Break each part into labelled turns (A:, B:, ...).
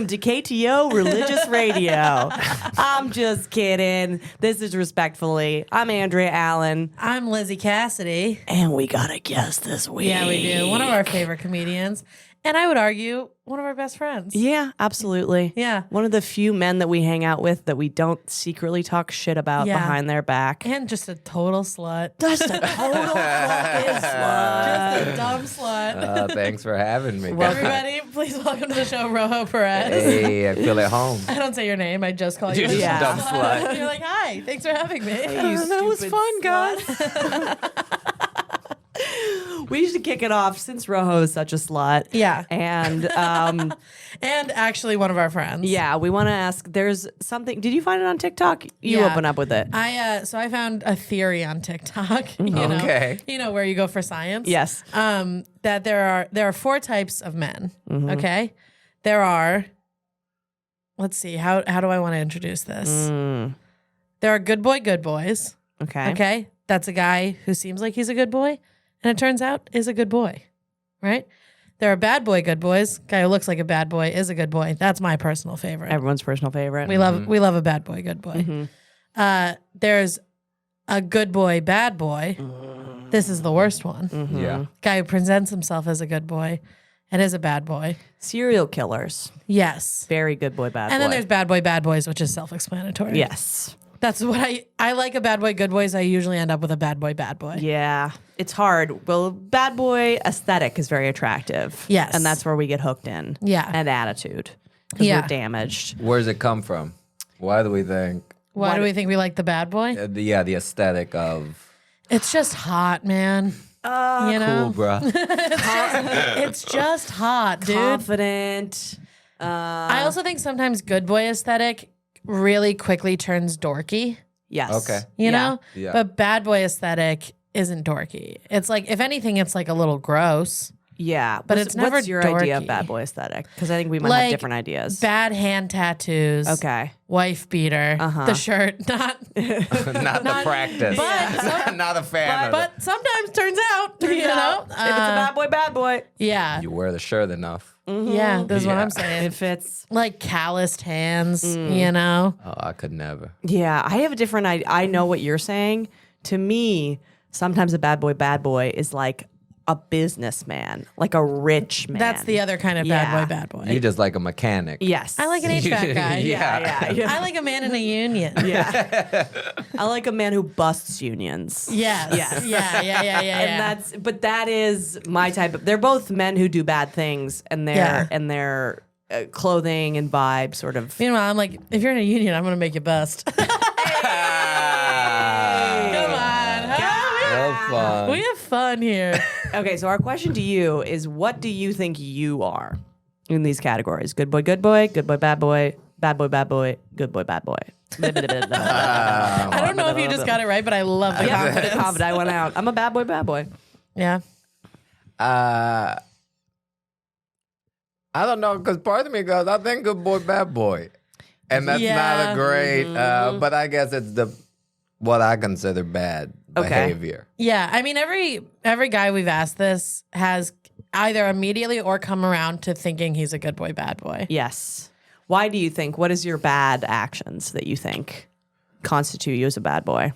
A: welcome to KTO Religious Radio. I'm just kidding. This is Respectfully. I'm Andrea Allen.
B: I'm Lizzie Cassidy.
A: And we got a guest this week.
B: Yeah, we do. One of our favorite comedians. And I would argue, one of our best friends.
A: Yeah, absolutely.
B: Yeah.
A: One of the few men that we hang out with that we don't secretly talk shit about behind their back.
B: And just a total slut.
A: Just a total fucking slut.
B: Just a dumb slut.
C: Thanks for having me.
B: Everybody, please welcome to the show, Rojo Perez.
C: Hey, I feel at home.
B: I don't say your name. I just call you
C: You're
B: a
C: just a dumb slut.
B: You're like, hi, thanks for having me.
A: That was fun, guys. We should kick it off since Rojo is such a slut.
B: Yeah.
A: And
B: and actually one of our friends.
A: yeah, we want to ask, there's something, did you find it on TikTok? You
B: Yeah.
A: open up with it.
B: So I found a theory on TikTok.
C: Okay.
B: You know where you go for science.
A: Yes.
B: That there are 4 types of men. Okay. There are. Let's see. How do I want to introduce this? There are good boys.
A: Okay.
B: Okay. That's a guy who seems like he's a good boy, and it turns out is a good boy. Right. There are bad good boys. Guy who looks like a bad boy is a good boy. That's my personal favorite.
A: Everyone's personal favorite.
B: We love a bad boy, good boy. There's a good boy, bad boy. This is the worst one.
C: Yeah.
B: Guy who presents himself as a good boy and is a bad boy.
A: Serial killers.
B: Yes.
A: Very good boy, bad boy.
B: And then there's bad boys, which is self-explanatory.
A: Yes.
B: That's what I like a bad boy, good boys. I usually end up with a bad boy.
A: Yeah. It's hard. Well, bad boy aesthetic is very attractive.
B: Yes.
A: And that's where we get hooked in.
B: Yeah.
A: And attitude. Because
B: Yeah.
A: we're damaged.
C: Where does it come from? Why do we think?
B: Why do we think we like the bad boy?
C: The aesthetic of
B: It's just hot, man. You know?
C: cool, bruh.
B: It's just hot, dude.
A: Confident.
B: I also think sometimes good boy aesthetic really quickly turns dorky.
A: Yes.
C: Okay.
B: You know?
C: Yeah.
B: But bad boy aesthetic isn't dorky. It's like, if anything, it's like a little gross.
A: Yeah.
B: But it's never
A: What's your idea of
B: dorky.
A: bad boy aesthetic? Because I think we might
B: Like,
A: have different ideas.
B: Bad hand tattoos.
A: Okay.
B: Wife beater. The shirt. Not
C: Not the practice.
B: But
C: Not a fan of it.
B: but sometimes turns out, you know?
A: If it's a bad boy.
B: Yeah.
C: You wear the shirt enough.
B: Yeah, that's what
C: Yeah.
B: I'm saying.
A: It fits.
B: Like calloused hands, you know?
C: Oh, I could never.
A: Yeah, I have a different idea. I know what you're saying. To me, sometimes a bad boy is like a businessman, like a rich man.
B: That's the other kind of bad boy.
C: You just like a mechanic.
A: Yes.
B: I like an HVAC guy.
C: Yeah.
B: I like a man in a union.
A: Yeah. I like a man who busts unions.
B: Yes.
A: Yes.
B: Yeah.
A: And that is my type of. They're both men who do bad things, and their clothing and vibe sort of.
B: Meanwhile, I'm like, if you're in a union, I'm going to make you bust. Come on.
C: Well, fun.
B: We have fun here.
A: Okay, so our question to you is: what do you think you are in these categories? Good boy, bad boy, good boy, bad boy, good boy, bad boy.
B: I don't know if you just got it right, but I love the confidence.
A: Confident. I went out. I'm a bad boy.
B: Yeah.
C: I don't know, because part of me goes, I think good boy, bad boy. And that's not a great, but I guess it's what I consider bad behavior.
B: Yeah. I mean, every guy we've asked this has either immediately or come around to thinking he's a good boy, bad boy.
A: Yes. Why do you think? What is your bad actions that you think constitute you as a bad boy?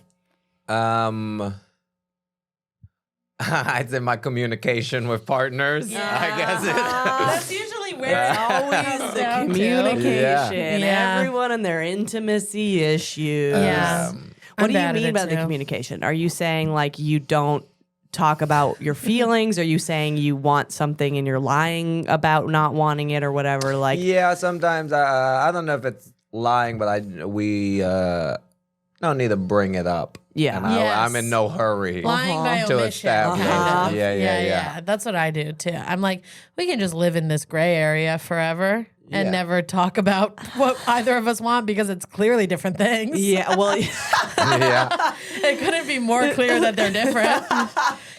C: I'd say my communication with partners. I guess
B: That's usually where it's
A: Always the
B: down to.
A: communication.
B: Yeah.
A: Everyone and their intimacy issues.
B: Yeah.
A: What
B: I'm
A: do you
B: bad at
A: mean
B: it
A: by the
B: too.
A: communication? Are you saying like you don't talk about your feelings? Are you saying you want something and you're lying about not wanting it or whatever? Like,
C: Yeah, sometimes I don't know if it's lying, but we don't need to bring it up.
A: Yeah.
C: And
B: Yes.
C: I'm in no hurry
B: Lying by
C: to
B: omission.
C: establish.
B: Kind of.
C: Yeah.
B: That's what I do too. I'm like, we can just live in this gray area forever and
C: Yeah.
B: never talk about what either of us want because it's clearly different things.
A: yeah, well,
C: Yeah.
B: It couldn't be more clear that they're different.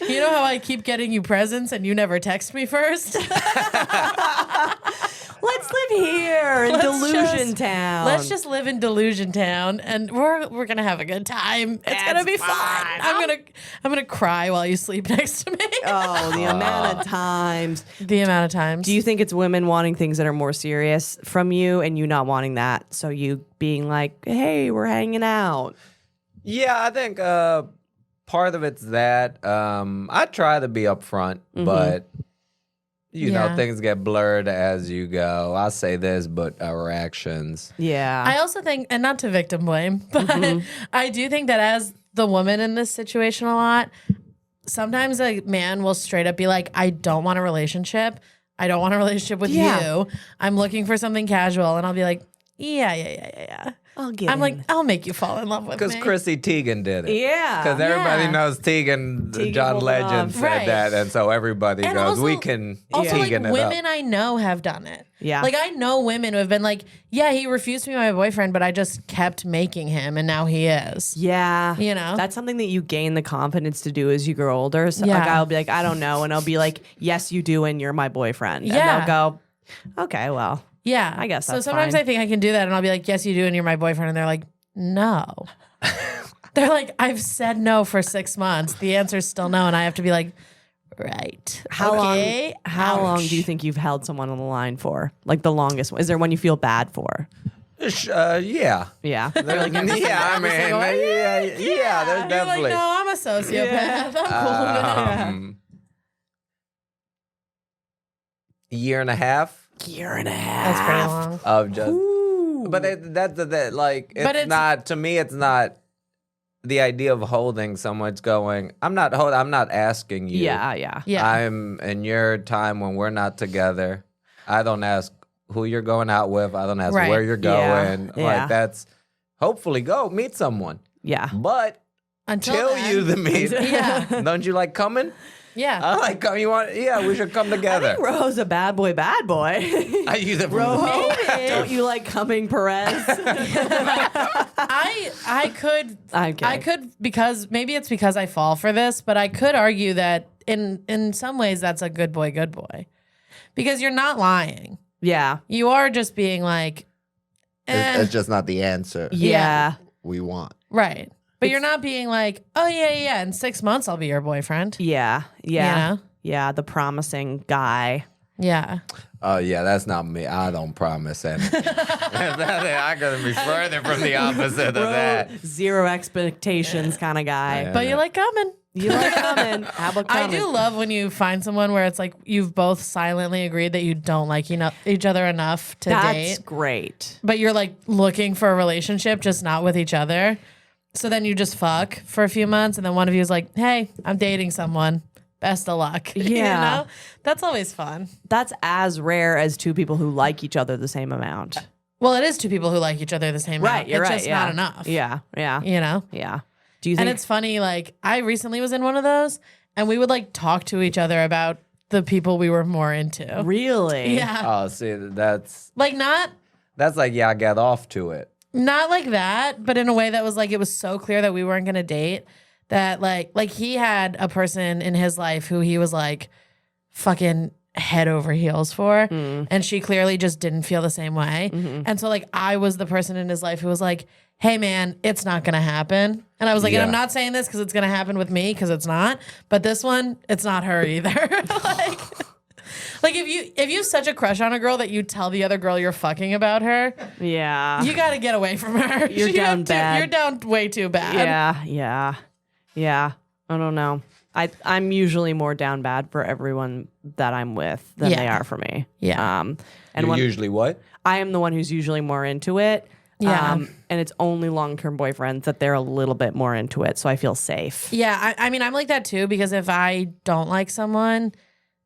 B: You know how I keep getting you presents and you never text me first?
A: let's live here in delusion Town.
B: Let's just live in Delusion Town, and we're gonna have a good time. It's gonna be fun. I'm gonna cry while you sleep next to me.
A: Oh, the amount of times.
B: The amount of times.
A: Do you think it's women wanting things that are more serious from you and you not wanting that? So you being like, hey, we're hanging out.
C: Yeah, I think part of it's that. I try to be upfront, but you know, things get blurred as you go. I'll say this, but our actions.
A: Yeah.
B: I also think, and not to victim blame, but I do think that as the woman in this situation a lot, sometimes a man will straight up be like, I don't want a relationship. I don't want a relationship with you. I'm looking for something casual. And I'll be like, yeah. I'm like, I'll make you fall in love with me.
C: Because Chrissy Teigen did it.
A: Yeah.
C: Because everybody knows Teigen John Legend said that. And so everybody goes,
B: also,
C: we can
B: also,
C: Teigen
B: like,
C: it
B: women
C: up.
B: I know have done it.
A: Yeah.
B: Like, I know women who have been like, yeah, he refused to be my boyfriend, but I just kept making him, and now he is.
A: Yeah.
B: You know?
A: That's something that you gain the confidence to do as you grow older. So a
B: Yeah.
A: guy will be like, I don't know. And I'll be like, yes, you do, and you're my boyfriend.
B: Yeah.
A: And they'll go, okay, well.
B: Yeah.
A: I guess
B: so.
A: that's
B: Sometimes
A: fine.
B: I think I can do that, and I'll be like, yes, you do, and you're my boyfriend. And they're like, no. They're like, I've said no for 6 months. The answer's still no. And I have to be like, right.
A: How
B: okay.
A: long do you think you've held someone on the line for? Like the longest one? Is there one you feel bad for?
C: Yeah.
A: Yeah.
C: Yeah, I mean, yeah, there's
B: You're
C: definitely.
B: like, no, I'm a sociopath. I'm cool.
C: Year and a half
A: Year and a half.
B: That's pretty long.
C: of just. But that's like it's not to me. It's not the idea of holding someone. It's going. I'm not asking you.
A: Yeah.
C: I'm in your time when we're not together. I don't ask who you're going out with. I don't ask where you're going.
A: Yeah.
C: Like that's hopefully go meet someone.
A: Yeah.
C: But
B: Until then,
C: you the meet.
B: Yeah.
C: Don't you like coming?
B: Yeah.
C: I like coming. We should come together.
A: Rojo's a bad boy.
C: I use it for
A: Rojo,
B: Maybe.
A: don't you like coming, Perez?
B: I could
A: I'm kidding.
B: I could because maybe it's because I fall for this, but I could argue that in some ways that's a good boy. Because you're not lying.
A: Yeah.
B: You are just being like
C: It's just not the answer
A: Yeah.
C: we want.
B: right. But you're not being like, oh yeah, in 6 months I'll be your boyfriend.
A: Yeah.
B: You know?
A: Yeah. The promising guy.
B: Yeah.
C: Oh yeah, that's not me. I don't promise anything. I gotta be further from the opposite of that.
A: Zero expectations kind of guy.
B: But you like coming.
A: You like coming. How about
B: I
A: coming?
B: do love when you find someone where it's like you've both silently agreed that you don't like each other enough to
A: That's
B: date,
A: great.
B: but you're like looking for a relationship, just not with each other. So then you just fuck for a few months, and then one of you is like, "Hey, I'm dating someone. Best of luck."
A: Yeah.
B: You know? That's always fun.
A: That's as rare as two people who like each other the same amount.
B: Well, it is two people who like each other the same amount.
A: You're
B: it's
A: right.
B: just
A: Yeah.
B: not enough.
A: Yeah.
B: You know?
A: Yeah. Do you think
B: And it's funny, like, I recently was in one of those, and we would, like, talk to each other about the people we were more into.
A: really?
B: Yeah.
C: Oh, see, that's
B: Like, not
C: like I got off to it.
B: like that, but in a way that was, like, it was so clear that we weren't going to date that, like, he had a person in his life who he was, like, fucking head over heels for, and she clearly just didn't feel the same way. And so, like, I was the person in his life who was like, hey man, it's not gonna happen. And I was like, and I'm not saying this because it's gonna happen with me, because it's not, but this one, it's not her either. like if you have such a crush on a girl that you tell the other girl you're fucking about her,
A: Yeah.
B: you gotta get away from her.
A: You're down bad.
B: You're down way too bad.
A: Yeah. I don't know. I'm usually more down bad for everyone that I'm with than they are for me.
B: Yeah.
A: And
C: You're usually what?
A: I am the one who's usually more into it.
B: Yeah.
A: And it's only long-term boyfriends that they're a little bit more into it, so I feel safe.
B: Yeah, I mean, I'm like that too, because if I don't like someone,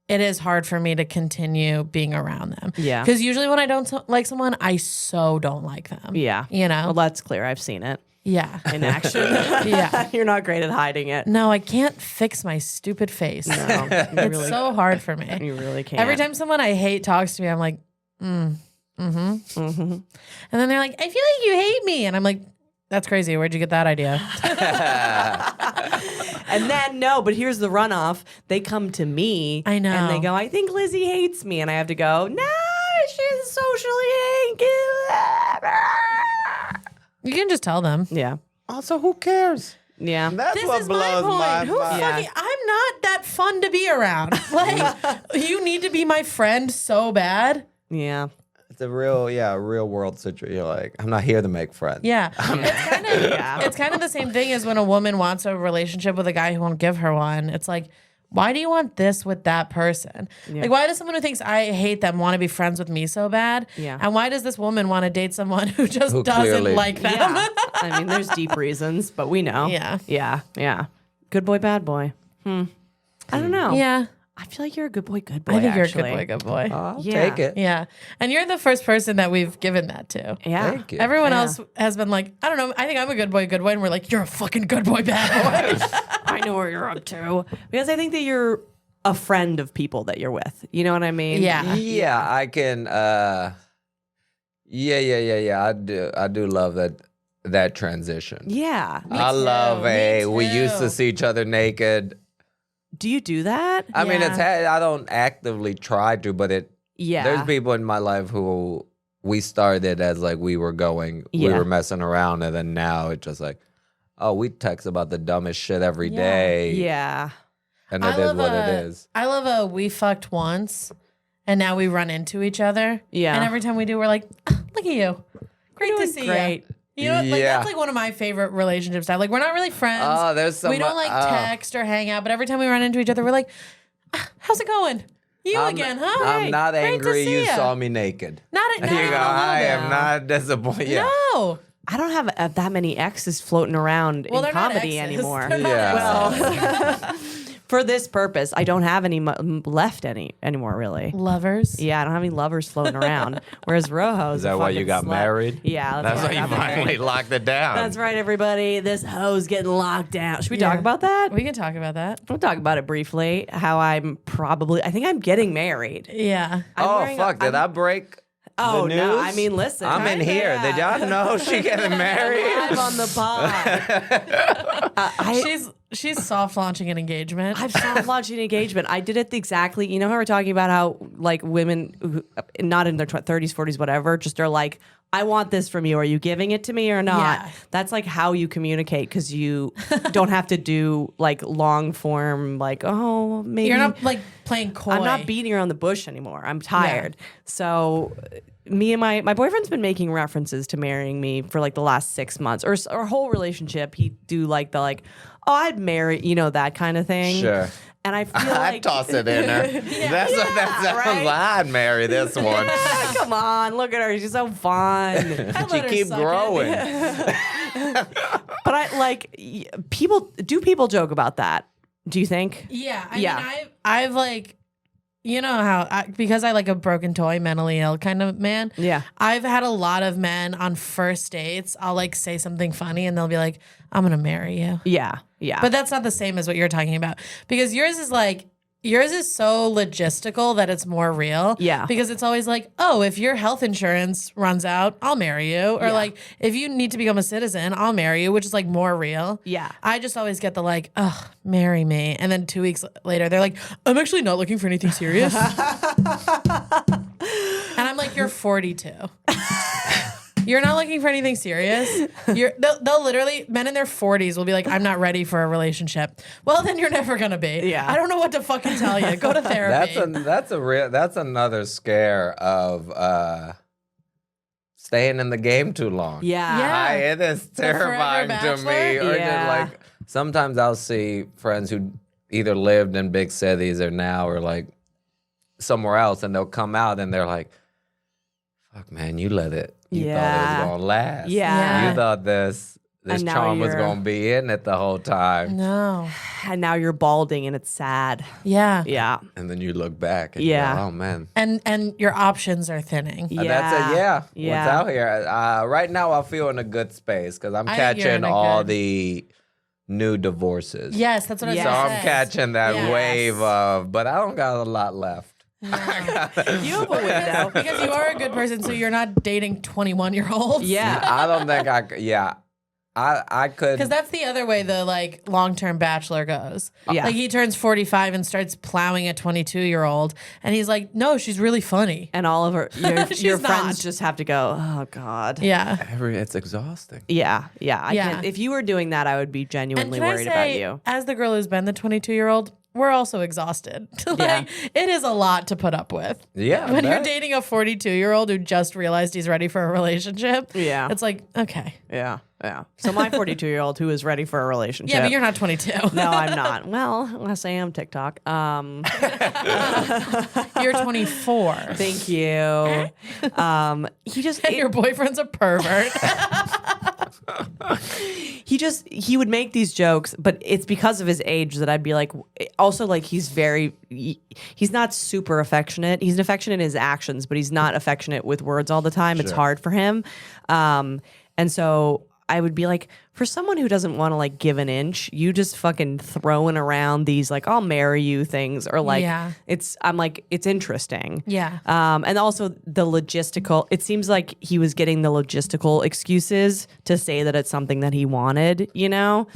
B: it is hard for me to continue being around them.
A: Yeah.
B: Because usually when I don't like someone, I so don't like them.
A: Yeah.
B: You know?
A: Well, that's clear. I've seen it
B: Yeah.
A: in action.
B: Yeah.
A: You're not great at hiding it.
B: No, I can't fix my stupid face.
A: No,
B: It's so hard for me.
A: you really can't.
B: Every time someone I hate talks to me, I'm like, and then they're like, I feel like you hate me. And I'm like, that's crazy. Where'd you get that idea?
A: And then, no, but here's the runoff. They come to me.
B: I know.
A: And they go, I think Lizzie hates me. And I have to go, no, she's socially
B: You can just tell them.
A: Yeah.
C: Also, who cares?
A: Yeah.
C: That's
B: This
C: what
B: is my
C: blows
B: point.
C: my
B: Who
C: mind.
B: fucking? I'm not that fun to be around. Like, you need to be my friend so bad.
A: Yeah.
C: It's a real world situation. You're like, I'm not here to make friends.
B: Yeah,
A: Yeah.
B: it's kind of the same thing as when a woman wants a relationship with a guy who won't give her one. It's like, why do you want this with that person? Like, why does someone who thinks I hate them want to be friends with me so bad?
A: Yeah.
B: And why does this woman want to date someone who just
C: Who
B: doesn't
C: clearly-
B: like them?
A: Yeah. I mean, there's deep reasons, but we know.
B: Yeah.
A: Yeah. Yeah. Good boy, bad boy. I don't know.
B: Yeah.
A: I feel like you're a good boy, good boy.
B: I think
A: actually.
B: you're a good boy, good boy.
C: I'll
A: Yeah.
C: take it.
B: Yeah. And you're the first person that we've given that to.
A: Yeah.
C: Thank you.
B: Everyone
A: Yeah.
B: else has been like, I don't know, I think I'm a good boy, good boy. And we're like, you're a fucking good boy, bad boy.
A: I know where you're up to. Because I think that you're a friend of people that you're with. You know what I mean?
B: Yeah.
C: Yeah, I can. Yeah. I do love that transition.
A: Yeah.
C: I
B: too.
C: love
B: Me
C: we used
B: too.
C: to see each other naked.
A: Do you do that?
C: I mean,
B: Yeah.
C: I don't actively try to, but
A: Yeah.
C: there's people in my life who we started as like we were
A: Yeah.
C: messing around, and then now it's just like, oh, we text about the dumbest shit every
B: Yeah.
C: day.
A: Yeah.
C: And it is what it is.
B: I love a we fucked once and now we run into each other.
A: Yeah.
B: And every time we do, we're like, "Ah, look at you. Great to
A: Doing
B: see
A: great.
B: you. You know, like
C: Yeah.
B: that's like one of my favorite relationships. Like we're not really friends.
C: Oh, there's some.
B: we don't like text or hang out, but every time we run into each other, we're like, "Ah, how's it going? You again, huh?
C: I'm
B: Hey,
C: not
B: great to
C: angry
B: see
C: you
B: ya."
C: saw me naked.
B: Not, not
C: You
B: even
C: go,
B: a little
C: I
B: bit.
C: am not disappointed. Yeah.
B: No.
A: I don't have that many exes floating around
B: Well,
A: in
B: they're not
A: comedy
B: exes.
A: anymore.
B: They're not
C: Yeah.
B: exes.
A: For this purpose, I don't have any left anymore, really.
B: Lovers.
A: Yeah, I don't have any lovers floating around. Whereas Rojo's
C: Is that why you got married?
A: Yeah,
C: That's
A: why
C: why
A: I
C: you
A: got married.
C: finally locked it down.
A: That's right, everybody. This hoe's getting locked down. Should we
B: Yeah.
A: talk about that?
B: We can talk about that.
A: We'll talk about it briefly. How I think I'm getting married.
B: Yeah.
A: I'm
C: Oh
A: wearing
C: fuck! Did I break?
A: Oh
C: the news?
A: no! I mean, listen.
C: I'm in
A: kinda,
C: here.
A: yeah.
C: Did y'all know she getting married?
A: Live on the pod.
B: She's soft launching an engagement.
A: I've soft launched an engagement. I did it exactly. You know how we're talking about how like women, who, not in their 30s, 40s, whatever, just are like, I want this from you. Are you giving it to me or not?
B: Yeah.
A: That's like how you communicate because you don't have to do like long form, like, oh, maybe.
B: You're not like playing coy.
A: I'm not beating around the bush anymore. I'm tired. So me and my boyfriend's been making references to marrying me for like the last 6 months or our whole relationship. He'd do like the like, oh, I'd marry, you know, that kind of thing.
C: Sure.
A: And I feel
C: I'd
A: like
C: toss it in her. That's what that sounds
A: right?
C: like. I'd marry this one.
A: Come on, look at her. She's so fun.
B: I'd
C: She
B: let her
C: keep
B: suck it.
C: growing.
A: But I like people joke about that. Do you think?
B: Yeah. I
A: Yeah.
B: mean, I've like, you know how, because I like a broken toy, mentally ill kind of man.
A: Yeah.
B: I've had a lot of men on first dates. I'll like say something funny and they'll be like, I'm going to marry you.
A: Yeah. Yeah.
B: But that's not the same as what you're talking about because yours is so logistical that it's more real.
A: Yeah.
B: Because it's always like, oh, if your health insurance runs out, I'll marry you. Or like, if you need to become a citizen, I'll marry you, which is like more real.
A: Yeah.
B: I just always get the like, oh, marry me. And then 2 weeks later, they're like, I'm actually not looking for anything serious. And I'm like, you're 42. You're not looking for anything serious. They'll literally, men in their 40s will be like, I'm not ready for a relationship. Well, then you're never gonna be.
A: Yeah.
B: I don't know what to fucking tell you. Go to therapy.
C: That's another scare of staying in the game too long.
A: yeah.
C: It is terrifying to
B: Forever
C: me.
B: Bachelor?
C: Or
A: Yeah.
C: just like sometimes I'll see friends who either lived in big cities or now or like somewhere else, and they'll come out and they're like, "Fuck, man, you let it. You thought it
A: Yeah.
C: was gonna last.
A: Yeah.
C: You thought this
A: And now
C: charm was
A: you're-
C: gonna be in it the whole time."
B: No.
A: And now you're balding and it's sad.
B: Yeah.
A: Yeah.
C: And then you look back and
A: Yeah.
C: you go, "Oh man."
B: And your options are thinning.
A: Yeah.
C: That's it. Yeah.
A: Yeah.
C: What's out here? Right now, I feel in a good space because I'm
B: I think you're
C: catching
B: in a
C: all
B: good-
C: the new divorces.
B: Yes, that's what I was
A: Yes.
C: So
B: gonna
C: I'm
B: say.
C: catching that
B: Yes.
C: wave of, but I don't got a lot left.
A: You have a window.
B: Because you are a good person, so you're not dating 21-year-olds.
A: Yeah.
C: I don't think I. Yeah, I could.
B: Because that's the other way the like long-term bachelor goes.
A: Yeah.
B: Like he turns 45 and starts plowing a 22-year-old, and he's like, "No, she's really funny."
A: And all of your
B: She's
A: friends
B: not.
A: just have to go, oh God.
B: Yeah.
C: It's exhausting.
A: Yeah. I
B: Yeah.
A: can't. If you were doing that, I would be
B: And
A: genuinely
B: can I
A: worried
B: say,
A: about you.
B: as the girl who's been the 22-year-old, we're also exhausted. Like it is a lot to put up with.
C: Yeah.
B: When you're
C: that-
B: dating a 42-year-old who just realized he's ready for a relationship,
A: Yeah.
B: it's like, okay.
A: Yeah. So my 42-year-old who is ready for a relationship.
B: Yeah, but you're not 22.
A: No, I'm not. Well, unless I am TikTok.
B: You're 24.
A: Thank you. He just
B: And your boyfriend's a pervert.
A: he would make these jokes, but it's because of his age that I'd be like, also like he's not super affectionate. He's affectionate in his actions, but he's not affectionate with words all the time. It's hard for him. And so I would be like, for someone who doesn't want to like give an inch, you just fucking throwing around these like I'll marry you things or like I'm like it's interesting.
B: Yeah.
A: And also the logistical. It seems like he was getting the logistical excuses to say that it's something that he wanted, you know.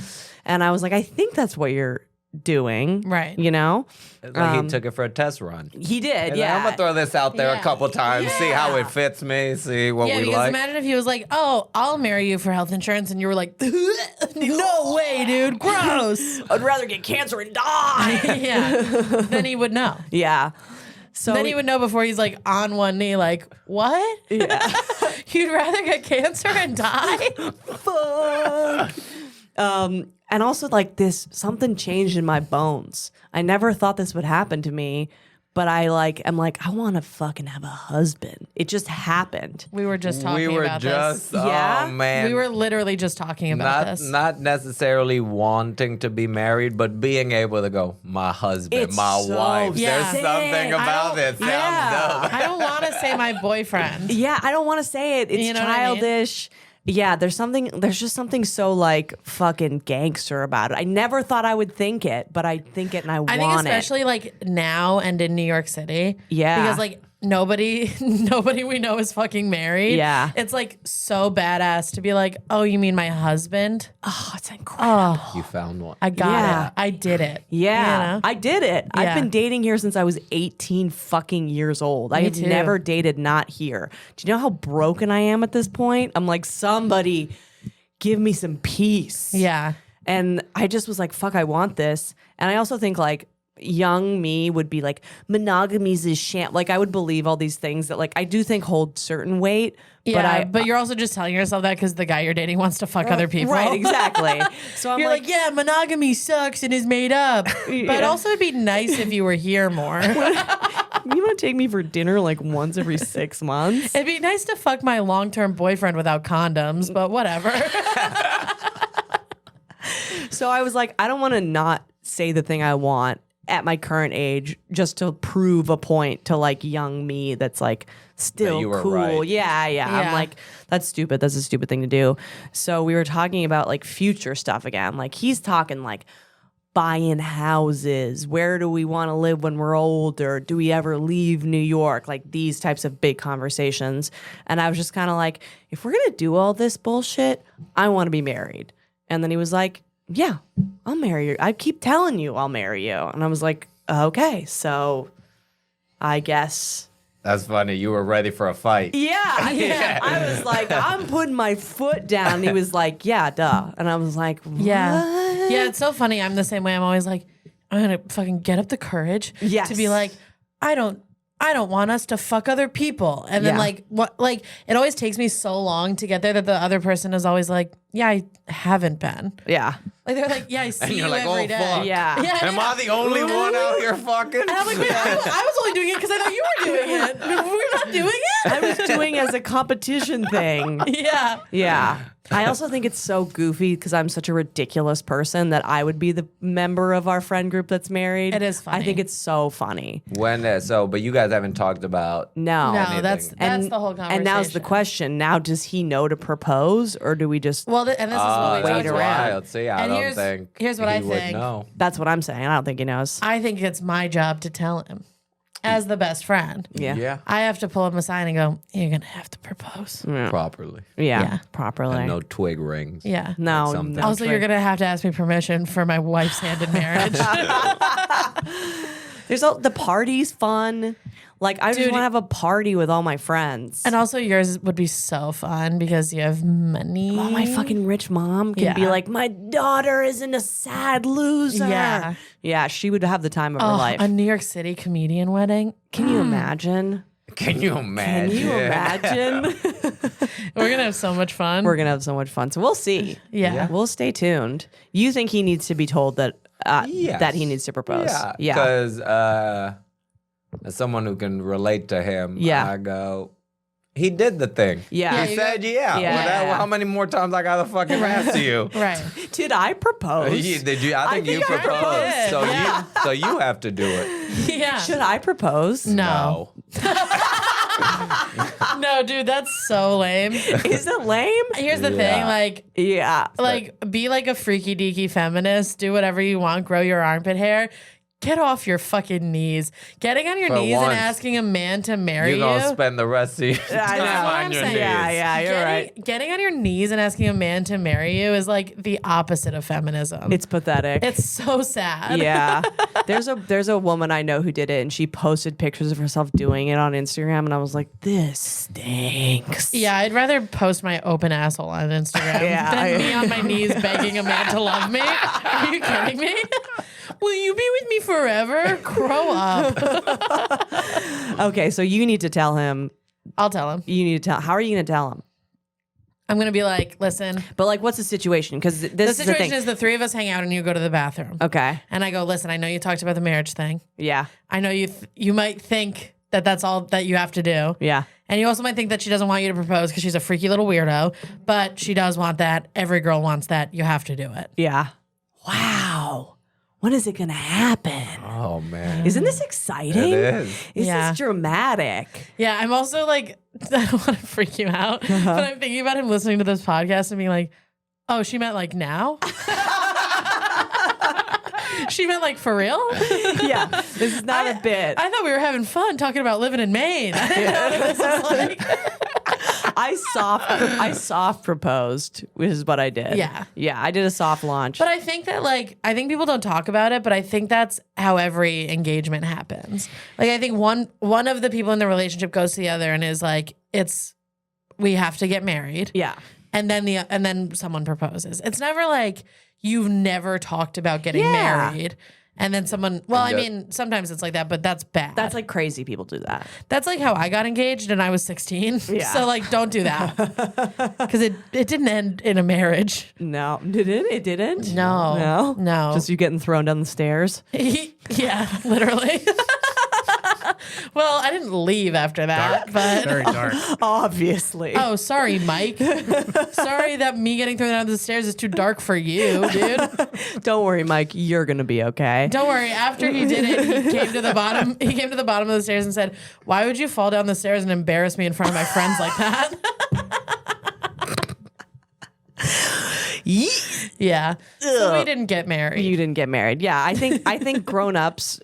A: And I was like, I think that's what you're doing,
B: Right.
A: You know.
C: It's like he took it for a test run.
A: He did,
C: And
A: yeah.
C: I'm gonna throw this out there a
B: Yeah.
C: couple times, see how it fits me, see what
B: Yeah,
C: we
B: because
C: like.
B: imagine if he was like, "Oh, I'll marry you for health insurance," and you were like, "No way, dude, gross."
A: I'd rather get cancer and die.
B: Yeah, then he would know.
A: Yeah. So
B: Then he would know before he's like on one knee, like, "What?
A: Yeah.
B: You'd rather get cancer and die?"
A: Fuck. And also like this, something changed in my bones. I never thought this would happen to me, but I'm like, I want to fucking have a husband. It just happened.
B: We were just talking
C: we were
B: about
C: just,
B: this.
A: Yeah?
C: oh man.
B: We were literally just talking about this.
C: Not necessarily wanting to be married, but being able to go, my husband,
A: It's
C: my
A: so
C: wife.
B: Yeah.
C: There's something
A: sick.
C: about it. Sounds
A: Yeah.
C: dope.
B: I don't want to say my boyfriend.
A: Yeah, I don't want to say it. It's
B: You know what I mean?
A: childish. Yeah, there's just something so like fucking gangster about it. I never thought I would think it, but I think it and I want
B: I think
A: it.
B: especially like now and in New York City.
A: Yeah.
B: Because like nobody we know is fucking married.
A: Yeah.
B: It's like so badass to be like, "Oh, you mean my husband?
A: Oh, it's incredible.
B: Oh,
C: You found one.
B: I got
A: Yeah.
B: it. I did it."
A: Yeah,
B: You know?
A: I did it. I've
B: Yeah.
A: been dating here since I was 18 fucking years old. I
B: Me
A: have
B: too.
A: never dated not here. Do you know how broken I am at this point? I'm like, somebody give me some peace.
B: Yeah.
A: And I just was like, fuck, I want this. And I also think like young me would be like, monogamy's is sham. Like I would believe all these things that like I do think hold certain weight.
B: Yeah,
A: But
B: but you're also just telling yourself that because the guy you're dating wants to fuck other people.
A: Right, exactly. So I'm
B: You're like, yeah, monogamy sucks and is made up. But
A: Yeah.
B: also, it'd be nice if you were here more.
A: you want to take me for dinner like once every 6 months?
B: It'd be nice to fuck my long-term boyfriend without condoms, but whatever.
A: So I was like, I don't want to not say the thing I want at my current age just to prove a point to like young me that's like still
C: you were
A: cool.
C: right.
A: Yeah.
B: Yeah.
A: I'm like, that's stupid. That's a stupid thing to do. So we were talking about like future stuff again. Like he's talking like buying houses. Where do we want to live when we're older? Do we ever leave New York? Like these types of big conversations. And I was just kind of like, if we're going to do all this bullshit, I want to be married. And then he was like, yeah, I'll marry you. I keep telling you I'll marry you. And I was like, okay, so I guess.
C: That's funny. You were ready for a fight.
A: Yeah. I was like, I'm putting my foot down. And he was like, yeah, duh. And I was like, what?
B: Yeah, it's so funny. I'm the same way. I'm always like, I'm gonna fucking get up the courage
A: Yes.
B: to be like, I don't want us to fuck other people. And then
A: Yeah.
B: like what like it always takes me so long to get there that the other person is always like, yeah, I haven't been.
A: Yeah.
B: Like they're like, yeah, I see
C: you're
B: you
C: like,
B: every
C: oh,
B: day.
C: fuck.
A: Yeah.
B: Yeah,
C: Am
B: yeah.
C: I the only one out here fucking?
B: And I'm like, wait, I was only doing it because I thought you were doing it. We're not doing it.
A: I was doing as a competition thing.
B: Yeah.
A: Yeah. I also think it's so goofy because I'm such a ridiculous person that I would be the member of our friend group that's married.
B: It is
A: I
B: funny.
A: think it's so funny.
C: But you guys haven't talked about.
A: No.
B: No,
C: anything.
B: that's the whole conversation.
A: And now's the question. Now, does he know to propose or do we just.
B: Well, and this is what we
A: wait
B: talked
A: around.
B: about.
C: Wild. See, I
B: And
C: don't
B: here's-
C: think
B: here's what I
C: he would
B: think.
C: know.
A: That's what I'm saying. I don't think he knows.
B: I think it's my job to tell him. as the best friend.
A: Yeah.
B: I have to pull him aside and go, you're going to have to propose.
C: Properly.
B: Yeah.
A: Properly.
C: And no twig rings.
B: Yeah.
A: No.
C: something.
B: Also, you're going to have to ask me permission for my wife's hand in marriage.
A: There's the party's fun. Like, I just
B: Dude.
A: want to have a party with all my friends.
B: And also, yours would be so fun because you have money.
A: Oh, my fucking rich mom can be
B: Yeah.
A: like, my daughter isn't a sad loser.
B: Yeah.
A: Yeah, she would have the time of her life.
B: A New York City comedian wedding.
A: Can you imagine?
C: Can you imagine?
A: Can you imagine?
B: We're going to have so much fun.
A: We're going to have so much fun. So we'll see.
B: Yeah.
A: We'll stay tuned. You think he needs to be told that
C: Yes.
A: that he needs to propose? Yeah.
C: Because as someone who can relate to him,
A: Yeah.
C: I go, he did the thing.
A: Yeah.
C: He said, yeah.
A: Yeah.
C: Well, how many more times I gotta fucking ask you?
B: Right.
A: Did I propose?
C: Did you? I think you
A: think I
C: proposed.
B: did.
C: So
B: Yeah.
C: so you have to do it.
B: Yeah.
A: Should I propose?
B: No. No, dude, that's so lame.
A: Is it lame?
B: Here's the thing,
C: Yeah.
B: be like a freaky deaky feminist, do whatever you want, grow your armpit hair. Get off your fucking knees. Getting on your
C: For
B: knees
C: once,
B: and asking a man to marry
C: You're gonna
B: you.
C: spend the rest of your time
A: I know.
B: That's what
C: on
B: I'm
C: your
B: saying.
C: knees.
A: Yeah, you're right.
B: Getting on your knees and asking a man to marry you is like the opposite of feminism.
A: It's pathetic.
B: It's so sad.
A: Yeah. There's a woman I know who did it, and she posted pictures of herself doing it on Instagram, and I was like, this stinks.
B: Yeah, I'd rather post my open asshole on Instagram
A: Yeah,
B: than me on my knees begging a man to love me. Are you kidding me? Will you be with me forever? Grow up.
A: Okay, so you need to tell him.
B: I'll tell him.
A: You need to tell. How are you going to tell him?
B: I'm going to be like, listen,
A: But like, what's the situation? Because this
B: the
A: is the
B: situation
A: thing.
B: is the three of us hang out and you go to the bathroom.
A: Okay.
B: And I go, listen, I know you talked about the marriage thing.
A: Yeah.
B: I know you might think that that's all that you have to do.
A: Yeah.
B: And you also might think that she doesn't want you to propose because she's a freaky little weirdo, but she does want that. Every girl wants that. You have to do it.
A: Yeah. Wow. When is it going to happen?
C: Oh man.
A: Isn't this exciting?
C: It is.
A: Is
B: Yeah.
A: this dramatic?
B: Yeah, I'm also like, I don't want to freak you out, but I'm thinking about him listening to this podcast and being like, oh, she meant like now? She meant like for real?
A: Yeah. This is not a bit.
B: I thought we were having fun talking about living in Maine. I didn't know what this was like.
A: I soft proposed, which is what I did.
B: Yeah.
A: Yeah, I did a soft launch.
B: But I think that I think people don't talk about it, but I think that's how every engagement happens. Like I think one of the people in the relationship goes to the other and is like, we have to get married.
A: yeah.
B: And then someone proposes. It's never like you've never talked about getting
A: Yeah.
B: married. And then someone, well, I
C: Yeah.
B: mean, sometimes it's like that, but that's bad.
A: That's like crazy people do that.
B: That's like how I got engaged and I was 16.
A: Yeah.
B: So like, don't do that. Because it didn't end in a marriage.
A: No. Did it? It didn't?
B: No.
A: No?
B: No.
A: Just you getting thrown down the stairs?
B: Yeah, literally. Well, I didn't leave after that, but
D: Very dark.
A: Obviously.
B: oh, sorry, Mike. Sorry that me getting thrown down the stairs is too dark for you, dude.
A: Don't worry, Mike. You're going to be okay.
B: Don't worry. After he did it, he came to the bottom. He came to the bottom of the stairs and said, "Why would you fall down the stairs and embarrass me in front of my friends like that?" Yeah. So we didn't get married.
A: You didn't get married. Yeah, I think grown-ups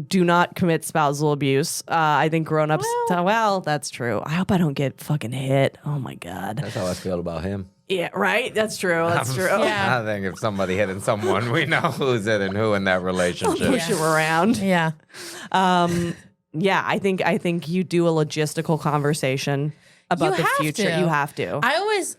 A: do not commit spousal abuse. I think grown-ups well, that's true. I hope I don't get fucking hit. Oh my god.
C: That's how I feel about him.
A: Yeah, right? That's true. That's true.
B: Yeah.
C: I think if somebody hitting someone, we know who's hitting who in that relationship.
A: Push him around.
B: Yeah.
A: Yeah, I think you do a logistical conversation about
B: You
A: the
B: have
A: future.
B: to.
A: You have to.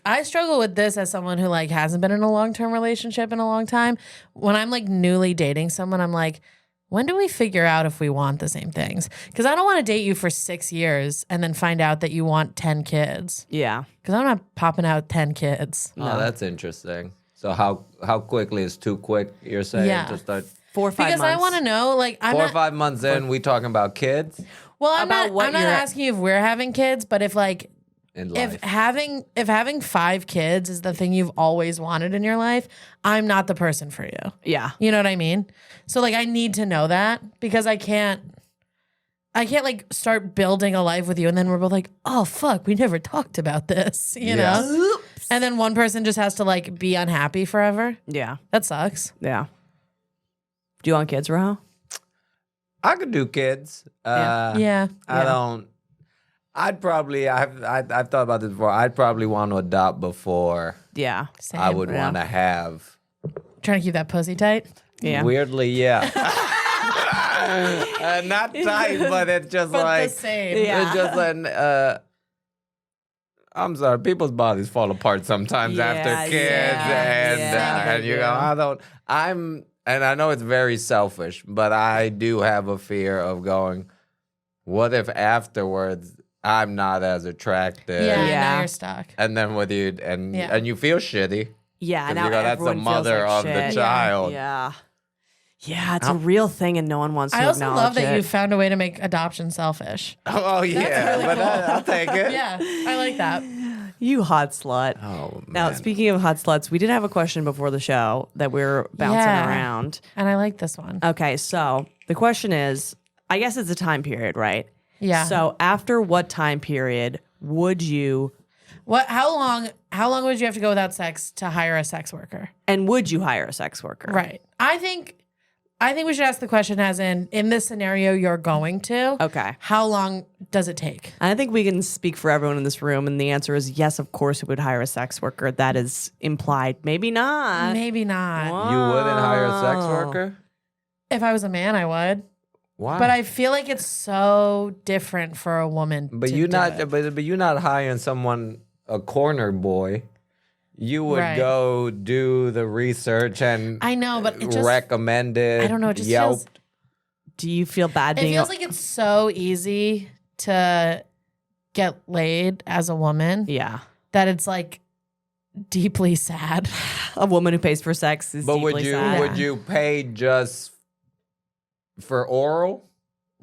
B: I struggle with this as someone who like hasn't been in a long-term relationship in a long time. When I'm like newly dating someone, I'm like, when do we figure out if we want the same things? Because I don't want to date you for 6 years and then find out that you want 10 kids.
A: Yeah.
B: Because I'm not popping out 10 kids.
C: Oh, that's interesting. So how quickly is too quick? You're saying
B: Yeah.
C: to start
A: 4 or 5
B: Because
A: months.
B: I want to know, like, I'm
C: 4 or
B: not,
C: 5 months in, we talking about kids
B: well, I'm
A: about
B: not,
A: what
B: I'm not
A: you're-
B: asking you if we're having kids, but if like,
C: in life.
B: if having 5 kids is the thing you've always wanted in your life, I'm not the person for you.
A: Yeah.
B: You know what I mean? So like I need to know that because I can't like start building a life with you and then we're both like, "Oh fuck, we never talked about this." You know?
A: Oops.
B: And then one person just has to like be unhappy forever.
A: Yeah.
B: That sucks.
A: Yeah. Do you want kids, Rojo?
C: I could do kids.
B: Yeah.
C: I don't. I've thought about this before. I'd probably want to adopt before
A: Yeah.
B: Same.
C: I would want to have.
B: Trying to keep that pussy tight.
A: Yeah.
C: Weirdly, yeah. Not tight, but it's just
B: But
C: like
B: the same.
A: Yeah.
C: it's just like. I'm sorry, people's bodies fall apart sometimes after
A: Yeah,
C: kids,
A: yeah,
C: and you know, and I know it's very selfish, but I do have a fear of going. What if afterwards I'm not as attractive?
B: Yeah,
A: Yeah.
B: now you're stuck.
C: And then with you, and you feel shitty.
A: Yeah.
C: 'Cause
A: Now
C: you go, that's the
A: everyone feels
C: mother
A: like
C: of the
A: shit.
C: child.
A: Yeah. Yeah, it's a real thing, and no one wants to
B: I also
A: acknowledge
B: love that
A: it.
B: you found a way to make adoption selfish.
C: Oh yeah,
B: really
C: but
B: cool.
C: I'll take it.
B: Yeah, I like that.
A: You hot slut.
C: Oh
A: Now,
C: man.
A: speaking of hot sluts, we did have a question before the show that we're bouncing
B: Yeah.
A: around.
B: And I like this one.
A: Okay, so the question is, I guess it's a time period, right?
B: Yeah.
A: So after what time period would you,
B: How long would you have to go without sex to hire a sex worker?
A: and would you hire a sex worker?
B: Right. I think we should ask the question as in this scenario you're going to.
A: Okay.
B: How long does it take?
A: I think we can speak for everyone in this room, and the answer is yes, of course, we would hire a sex worker. That is implied. Maybe not.
B: Maybe not.
C: You wouldn't hire a sex worker?
B: If I was a man, I would.
C: Why?
B: But I feel like it's so different for a woman.
C: But
B: to
C: you're
B: do
C: not.
B: it.
C: But you're not hiring someone, a corner boy. You would
B: Right.
C: go do the research and
B: I know, but it just
C: recommend it.
B: I don't know. It just
C: Yelp.
B: feels.
A: Do you feel bad
B: It
A: being
B: feels like it's so easy to get laid as a woman
A: yeah,
B: that it's like deeply sad.
A: a woman who pays for sex is
C: But
A: deeply
C: would you
A: sad.
C: would you pay just for oral?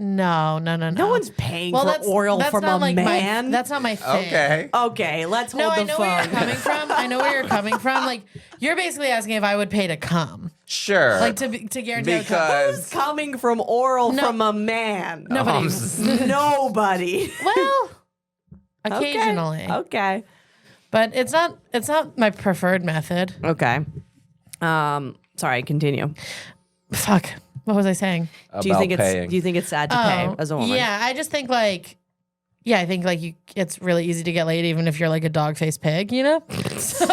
B: No.
A: No one's paying for oral from
B: not
A: a
B: like
A: man.
B: that's not my thing.
C: Okay.
A: Okay, let's hold
B: No, I
A: the
B: know where
A: phone.
B: you're coming from. I know where you're coming from. Like you're basically asking if I would pay to come,
C: Sure.
B: like to guarantee. I would come.
A: Who's
C: because
A: coming from oral
B: No.
A: from a man?
B: Nobody.
A: Nobody.
B: Well,
A: Okay.
B: occasionally,
A: Okay.
B: but it's not my preferred method.
A: Okay. Sorry, continue.
B: Fuck. What was I saying?
A: Do you think
C: paying.
A: do you think it's sad to pay as a woman?
B: Yeah, I just think like, I think like it's really easy to get laid even if you're like a dog-faced pig, you know? So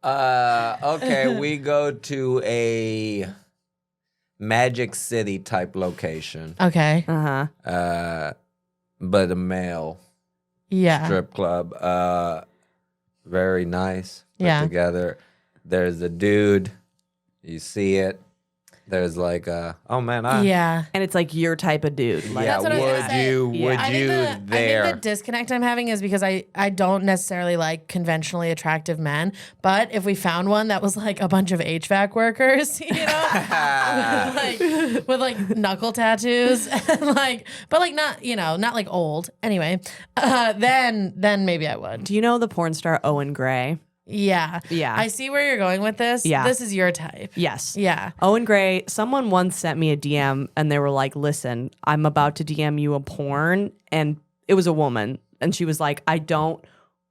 C: okay, we go to a Magic City type location.
B: okay.
A: Uh-huh.
C: But a male
B: Yeah.
C: strip club. Very nice. Put
B: Yeah.
C: together. There's a dude. You see it. There's like oh man,
B: Yeah.
A: And it's like your type of dude. Like,
C: yeah.
B: That's what I was gonna
C: Would
B: say.
C: you
A: Yeah.
C: would
B: I
C: you
B: think
C: there?
B: the disconnect I'm having is because I don't necessarily like conventionally attractive men, but if we found one that was like a bunch of HVAC workers, you know, like with like knuckle tattoos and like, but like not, you know, not like old. Anyway, then maybe I would.
A: do you know the porn star Owen Gray?
B: Yeah.
A: Yeah.
B: I see where you're going with this.
A: Yeah.
B: This is your type.
A: Yes.
B: Yeah.
A: Owen Gray, someone once sent me a DM and they were like, listen, I'm about to DM you a porn. And it was a woman. And she was like, I don't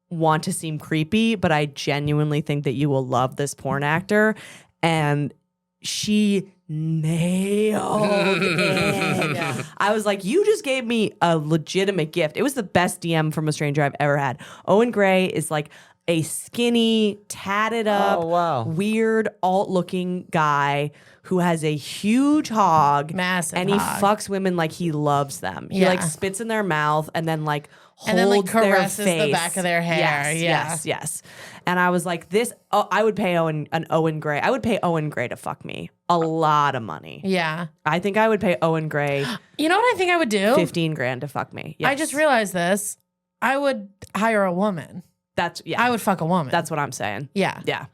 A: want to seem creepy, but I genuinely think that you will love this porn actor. And she nailed it. I was like, you just gave me a legitimate gift. It was the best DM from a stranger I've ever had. Owen Gray is like a skinny, tatted up,
C: Oh, wow.
A: weird, alt-looking guy who has a huge hog.
B: Massive
A: and he
B: hog.
A: fucks women like he loves them. He
B: Yeah.
A: like spits in their mouth and then like holds
B: And then, like,
A: their
B: caresses the
A: face.
B: back of their hair.
A: Yes,
B: Yeah.
A: yes. And I was like, I would pay Owen Gray. I would pay Owen Gray to fuck me. A lot of money.
B: Yeah.
A: I think I would pay Owen Gray
B: You know what I think I would do?
A: 15 grand to fuck me. Yes.
B: I just realized this. I would hire a woman.
A: That's yeah.
B: I would fuck a woman.
A: That's what I'm saying.
B: yeah.
A: Yeah.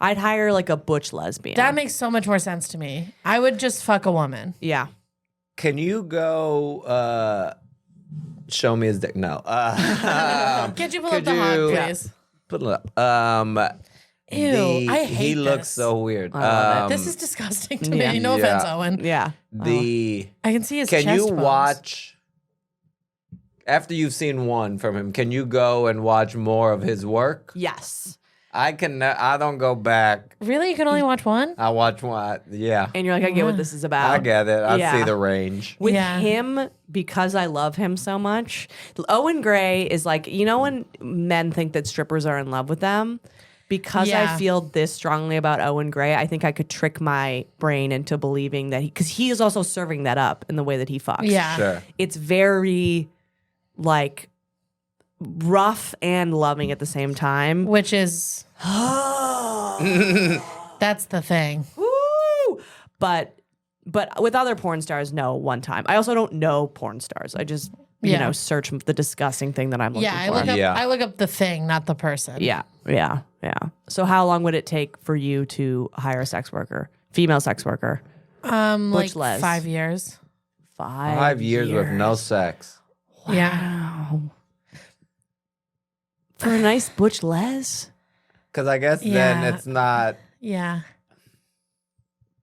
A: I'd hire like a butch lesbian.
B: That makes so much more sense to me. I would just fuck a woman.
A: yeah.
C: Can you go show me his dick? No.
B: Could you pull up
C: could
B: the hog,
C: you-
B: please?
C: Put it up.
B: Ew, I hate
C: He looks
B: this.
C: so weird.
A: love
B: This is disgusting to
A: yeah.
B: me. No
C: Yeah.
B: offense, Owen.
A: Yeah.
C: the.
B: I can see his
C: Can
B: chest
C: you
B: bones.
C: watch after you've seen one from him? Can you go and watch more of his work?
A: Yes.
C: I don't go back.
B: Really? You can only watch one?
C: I watch one. Yeah.
A: And you're like, I get what this is about.
C: I get it. I
A: Yeah.
C: see the range.
A: With
B: Yeah.
A: him, because I love him so much, Owen Gray is like, you know, when men think that strippers are in love with them, because
B: Yeah.
A: I feel this strongly about Owen Gray, I think I could trick my brain into believing that because he is also serving that up in the way that he fucks.
B: Yeah.
C: Sure.
A: It's very like rough and loving at the same time.
B: Which is that's the thing.
A: Woo! But with other porn stars, no, one time. I also don't know porn stars. I just you
B: Yeah.
A: know search the disgusting thing that I'm looking
B: Yeah,
A: for.
B: I look up the thing, not the person.
A: Yeah. So how long would it take for you to hire a sex worker, female sex worker?
B: Like
A: Les.
B: 5 years.
C: 5 years with no sex.
B: Yeah.
A: For a nice butch les?
C: Because I guess then
B: Yeah.
C: it's not.
B: Yeah.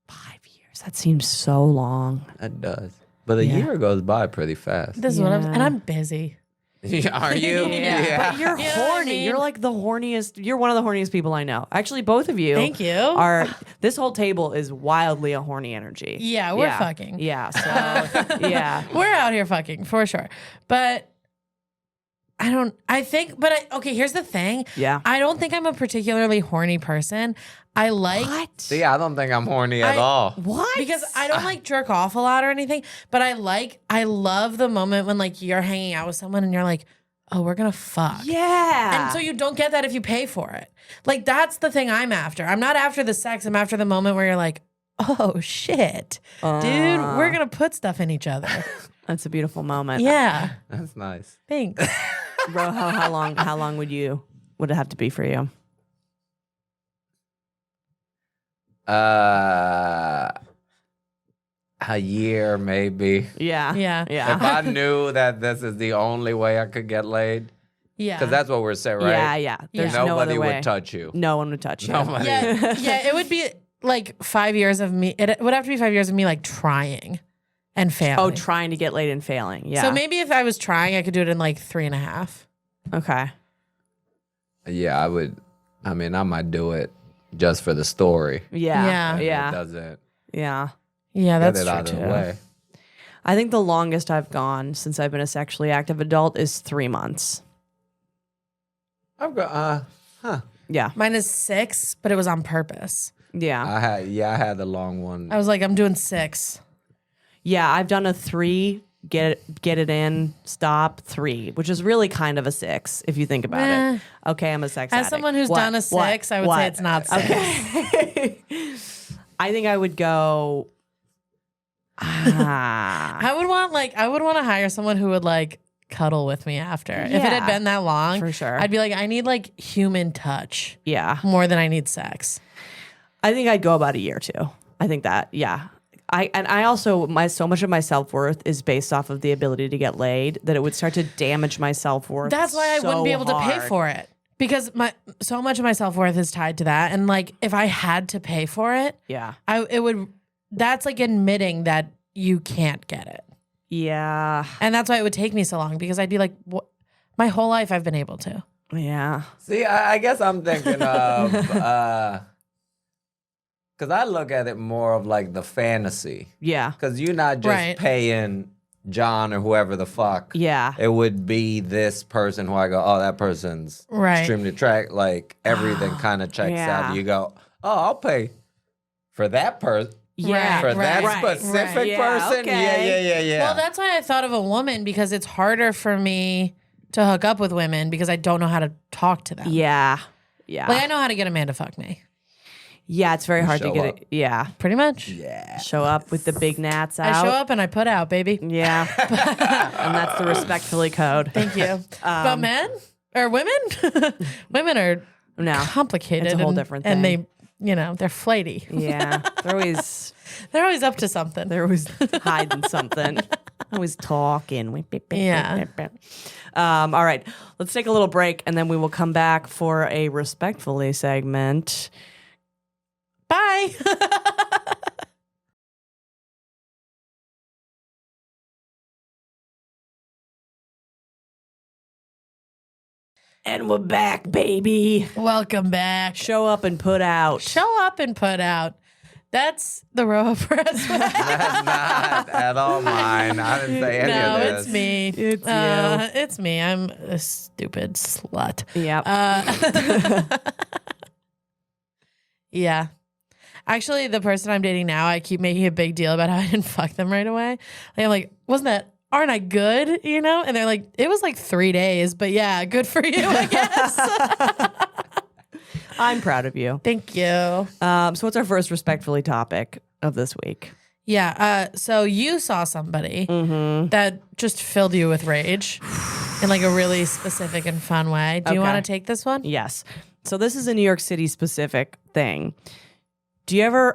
A: 5 years. That seems so long.
C: It does. But a year goes by pretty fast.
B: This is what
A: Yeah.
B: and I'm busy.
C: Are you?
B: Yeah.
A: But you're
B: You know what I
A: horny.
B: mean?
A: You're like the horniest. You're one of the horniest people I know. Actually, both of you.
B: Thank you.
A: Are this whole table is wildly a horny energy.
B: Yeah, we're fucking.
A: Yeah. So yeah.
B: We're out here fucking for sure. But okay, here's the thing.
A: Yeah.
B: I don't think I'm a particularly horny person. I like
A: What?
C: See, I don't think I'm horny at all.
A: What?
B: because I don't like jerk off a lot or anything, but I love the moment when like you're hanging out with someone and you're like, oh, we're gonna fuck.
A: Yeah.
B: And so you don't get that if you pay for it. Like that's the thing I'm after. I'm not after the sex. I'm after the moment where you're like, oh shit, dude, we're gonna put stuff in each other.
A: That's a beautiful moment.
B: Yeah.
C: That's nice.
B: Thanks.
A: Rojo, how long would it have to be for you?
C: A year maybe.
A: Yeah.
B: Yeah.
C: If I knew that this is the only way I could get laid,
B: Yeah.
C: because that's what we're saying, right?
A: Yeah. There's
B: Yeah.
A: no other
C: Nobody
A: way.
C: would touch you.
A: No one would touch you.
C: Nobody.
B: Yeah, it would be like 5 years of me. It would have to be 5 years of me like trying and failing.
A: Oh, trying to get laid and failing. Yeah.
B: So maybe if I was trying, I could do it in like 3.5.
A: Okay.
C: Yeah, I would. I mean, I might do it just for the story.
A: Yeah.
B: Yeah.
C: It doesn't
A: Yeah.
B: Yeah,
C: get
B: that's
C: it
B: true
C: out of
B: too.
C: the way.
A: I think the longest I've gone since I've been a sexually active adult is 3 months.
C: I've got.
A: Yeah.
B: Mine is 6, but it was on purpose.
A: Yeah.
C: I had the long one.
B: I was like, I'm doing 6.
A: Yeah. I've done a 3, get it in, stop, 3, which is really kind of a 6 if you think about it. Okay, I'm a sex
B: As
A: addict.
B: someone who's
A: What?
B: done a 6, I would say it's not 6.
A: Okay. I think I would go.
B: I would want to hire someone who would like cuddle with me after. If it had
A: Yeah,
B: been that long,
A: for sure.
B: I'd be like, I need like human touch
A: Yeah.
B: more than I need sex.
A: I think I'd go about a year too. I think that, yeah. I also so much of my self-worth is based off of the ability to get laid that it would start to damage my self-worth.
B: That's why I wouldn't be able to pay
A: hard.
B: for it. Because so much of my self-worth is tied to that. And like if I had to pay for it,
A: Yeah.
B: that's like admitting that you can't get it.
A: Yeah.
B: And that's why it would take me so long because I'd be like, my whole life I've been able to.
A: Yeah.
C: See, I guess I'm thinking of because I look at it more of like the fantasy.
A: Yeah.
C: Because you're not just
B: Right.
C: paying John or whoever the fuck.
A: Yeah.
C: It would be this person who I go, oh, that person's
B: Right.
C: extremely attractive. Like everything kind of checks
A: Yeah.
C: out. You go, oh, I'll pay for that person.
A: Yeah.
C: For that
B: Right.
C: specific
B: Right.
A: Yeah,
C: person?
A: okay.
C: Yeah.
B: Well, that's why I thought of a woman because it's harder for me to hook up with women because I don't know how to talk to them.
A: Yeah. Yeah.
B: Like I know how to get a man to fuck me.
A: Yeah, it's very hard to
C: show
A: get
C: up.
A: it. Yeah.
B: Pretty much.
C: Yeah.
A: Show up with the big gnats out.
B: I show up and I put out, baby.
A: Yeah. And that's the respectfully code.
B: Thank you. But men or women? Women are
A: No.
B: complicated.
A: It's a whole
B: and-
A: different
B: And
A: thing.
B: they're flighty.
A: Yeah. They're always
B: up to something.
A: They're always hiding something. Always talking.
B: Yeah.
A: All right. Let's take a little break and then we will come back for a respectfully segment.
B: Bye.
A: And we're back, baby.
B: Welcome back.
A: Show up and put out.
B: Show up and put out. That's the Rojo Perez way.
C: That's not at all mine. I didn't say any
B: No,
C: of this.
B: it's me.
A: It's you.
B: It's me. I'm a stupid slut.
A: Yep.
B: Yeah. Actually, the person I'm dating now, I keep making a big deal about how I didn't fuck them right away. Like, I'm like, aren't I good? You know? And they're like, it was like 3 days, but yeah, good for you, I guess.
A: I'm proud of you.
B: Thank you.
A: So what's our first respectfully topic of this week?
B: Yeah. So you saw somebody that just filled you with rage in like a really specific and fun way. Do you
A: Okay.
B: want to take this one?
A: Yes. So this is a New York City specific thing. Do you ever,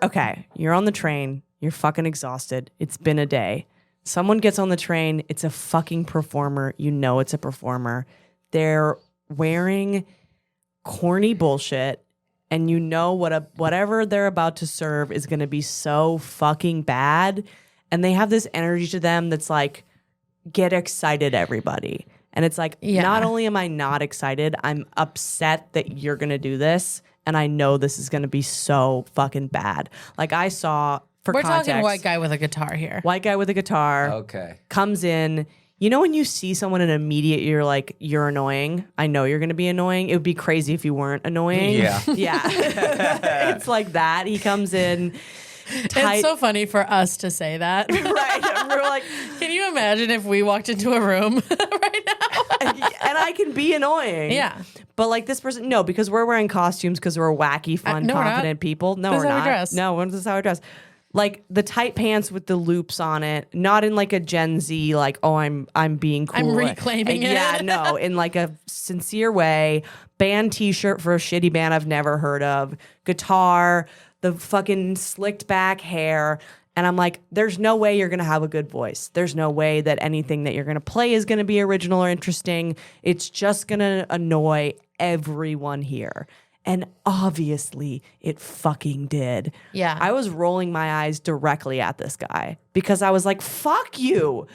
A: you're on the train, you're fucking exhausted. It's been a day. Someone gets on the train, it's a fucking performer. You know it's a performer. They're wearing corny bullshit, and you know whatever they're about to serve is going to be so fucking bad, and they have this energy to them that's like, get excited, everybody. And it's like, not only am I not excited, I'm upset that you're going to do this, and I know this is going to be so fucking bad. Like I saw, for
B: We're
A: context,
B: talking white guy with a guitar here.
A: white guy with a guitar
C: Okay.
A: comes in. You know when you see someone in immediate, you're like, you're annoying. I know you're going to be annoying. It would be crazy if you weren't annoying.
C: Yeah.
A: Yeah. It's like that. He comes in tight.
B: It's so funny for us to say that.
A: Right. We're like,
B: Can you imagine if we walked into a room right now?
A: and I can be annoying.
B: Yeah.
A: But like this person, no, because we're wearing costumes because we're wacky, fun,
B: no, we're not.
A: confident people. No,
B: This
A: we're
B: is how we
A: not.
B: dress.
A: No, this is how we dress. Like the tight pants with the loops on it, not in like a Gen Z, like, oh, I'm being cool.
B: I'm reclaiming it.
A: Yeah, no, in like a sincere way. Band t-shirt for a shitty band I've never heard of. Guitar, the fucking slicked back hair. And I'm like, there's no way you're going to have a good voice. There's no way that anything that you're going to play is going to be original or interesting. It's just going to annoy everyone here. And obviously it fucking did.
B: Yeah.
A: I was rolling my eyes directly at this guy because I was like, fuck you.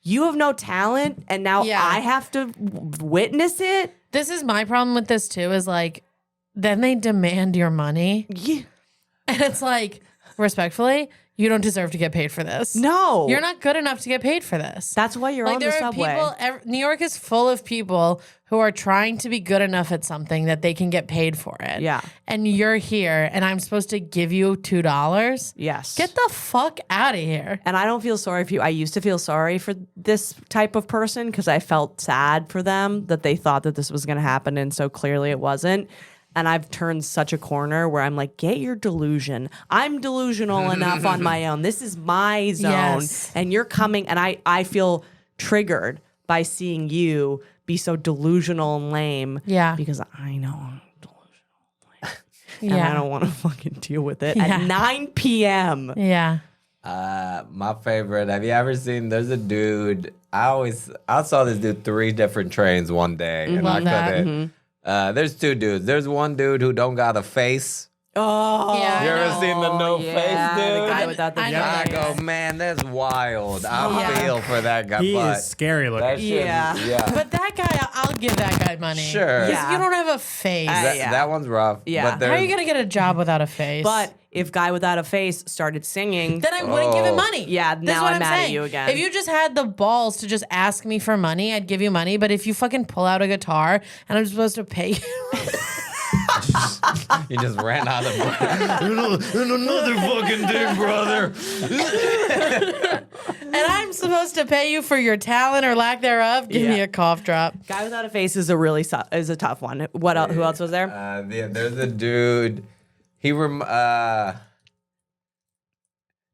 A: You have no talent and now
B: Yeah.
A: I have to witness it.
B: This is my problem with this too, is like, then they demand your money.
A: Yeah.
B: And it's like, respectfully, you don't deserve to get paid for this.
A: No.
B: You're not good enough to get paid for this.
A: That's why you're
B: like
A: on the
B: there are
A: subway.
B: people, New York is full of people who are trying to be good enough at something that they can get paid for it.
A: Yeah.
B: And you're here and I'm supposed to give you $2?
A: Yes.
B: Get the fuck out of here.
A: And I don't feel sorry for you. I used to feel sorry for this type of person because I felt sad for them that they thought that this was going to happen. And so clearly it wasn't. And I've turned such a corner where I'm like, get your delusion. I'm delusional enough on my own. This is my zone.
B: Yes.
A: And you're coming. And I feel triggered by seeing you be so delusional and lame.
B: Yeah.
A: Because I know I'm delusional. And
B: Yeah.
A: I don't want to fucking deal with it
B: Yeah.
A: at 9 p.m.
B: Yeah.
C: My favorite. Have you ever seen? There's a dude. I saw this dude 3 different trains one day, and
B: Love
C: I
B: that.
C: couldn't. There's 2 dudes. There's one dude who don't got a face.
A: Oh,
B: Yeah,
C: You
B: I
C: ever
B: know.
C: seen the no
A: yeah,
C: face dude?
A: the guy without the
B: I know.
C: I
A: face.
C: go, man, that's wild. I
B: Yeah.
C: feel for that guy.
D: He
C: but
D: is scary looking.
C: that shit,
A: Yeah.
C: yeah.
B: But that guy, I'll give that guy money.
C: Sure.
B: 'Cause
A: Yeah.
B: you don't have a face.
A: Yeah.
C: That one's rough.
A: Yeah.
C: But
B: How are
C: there's,
B: you going to get a job without a face?
A: But if Guy Without a Face started singing,
B: then I wouldn't give him
C: Oh.
B: money.
A: Yeah,
B: This
A: now
B: is what
A: I'm mad at
B: saying.
A: you again.
B: If you just had the balls to just ask me for money, I'd give you money. But if you fucking pull out a guitar and I'm supposed to pay you,
C: you just ran out of in another fucking day, brother.
B: and I'm supposed to pay you for your talent or lack thereof, give me
A: Yeah.
B: a cough drop.
A: Guy Without a Face is is a tough one. What else? Who else was there?
C: There's a dude.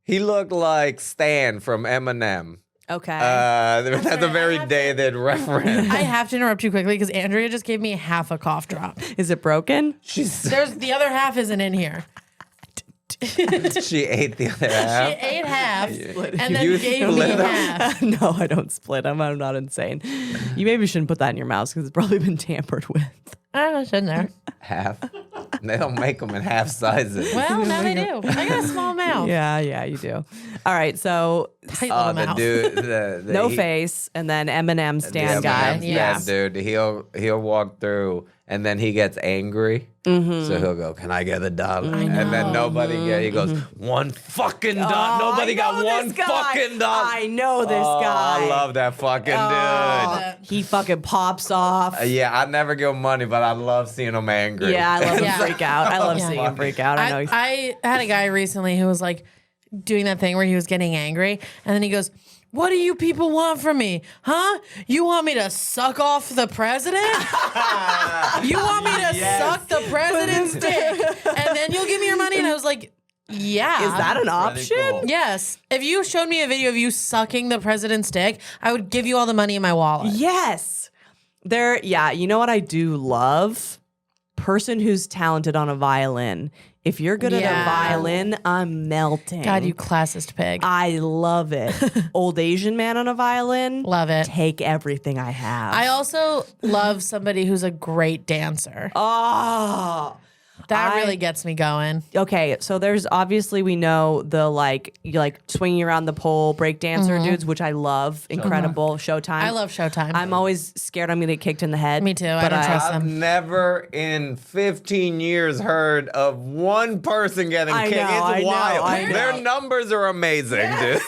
C: He looked like Stan from Eminem.
A: Okay.
C: That's a very dated reference.
B: I have to interrupt you quickly because Andrea just gave me half a cough drop.
A: Is it broken?
B: There's the other half isn't in here.
C: She ate the other half.
B: She ate half and then
C: You
B: gave me
C: split 'em?
B: half.
A: No, I don't split. I'm not insane. You maybe shouldn't put that in your mouth because it's probably been tampered with.
B: I don't know, shouldn't there?
C: Half. They don't make them in half sizes.
B: Well, now they do. I got a small mouth.
A: Yeah, you do. All right, so
B: Tight little
C: the
B: mouth.
C: dude,
A: no face, and then Eminem stand guy.
C: Eminem
B: Yeah.
C: stand dude. He'll walk through, and then he gets angry.
A: Mm-hmm.
C: So he'll go, "Can I get $1?"
B: I
C: And then
B: know.
C: nobody get. He goes, "One fucking dollar. Nobody got one fucking dollar."
A: I know this guy.
C: I love that fucking dude.
A: He fucking pops off.
C: Yeah, I never give him money, but I love seeing him angry.
A: Yeah, I love him
B: Yeah.
A: freak out. I love
B: Yeah.
A: seeing him freak out. I know.
B: I had a guy recently who was like doing that thing where he was getting angry, and then he goes, "What do you people want from me? Huh? You want me to suck off the president? You want me to suck the president's dick, and then you'll give me your money?" And I was like, "Yeah,
A: Is that an option?
C: cool.
B: Yes. If you showed me a video of you sucking the president's dick, I would give you all the money in my wallet."
A: Yes. You know what I do love? Person who's talented on a violin. If you're good at a
B: Yeah.
A: violin, I'm melting.
B: God, you classist pig.
A: I love it. Old Asian man on a violin.
B: Love it.
A: Take everything I have.
B: I also love somebody who's a great dancer.
A: Oh.
B: That
A: I-
B: really gets me going.
A: Okay, so there's obviously we know the you swinging around the pole breakdancer dudes, which I love. Incredible Showtime.
B: I love Showtime.
A: I'm always scared I'm gonna get kicked in the head.
B: Me too. I
A: But
B: don't trust
C: I've
B: them.
C: never in 15 years heard of one person getting
A: I
C: kicked.
A: know, I
C: It's
A: know,
C: wild.
A: I know.
C: Their numbers are amazing, dude.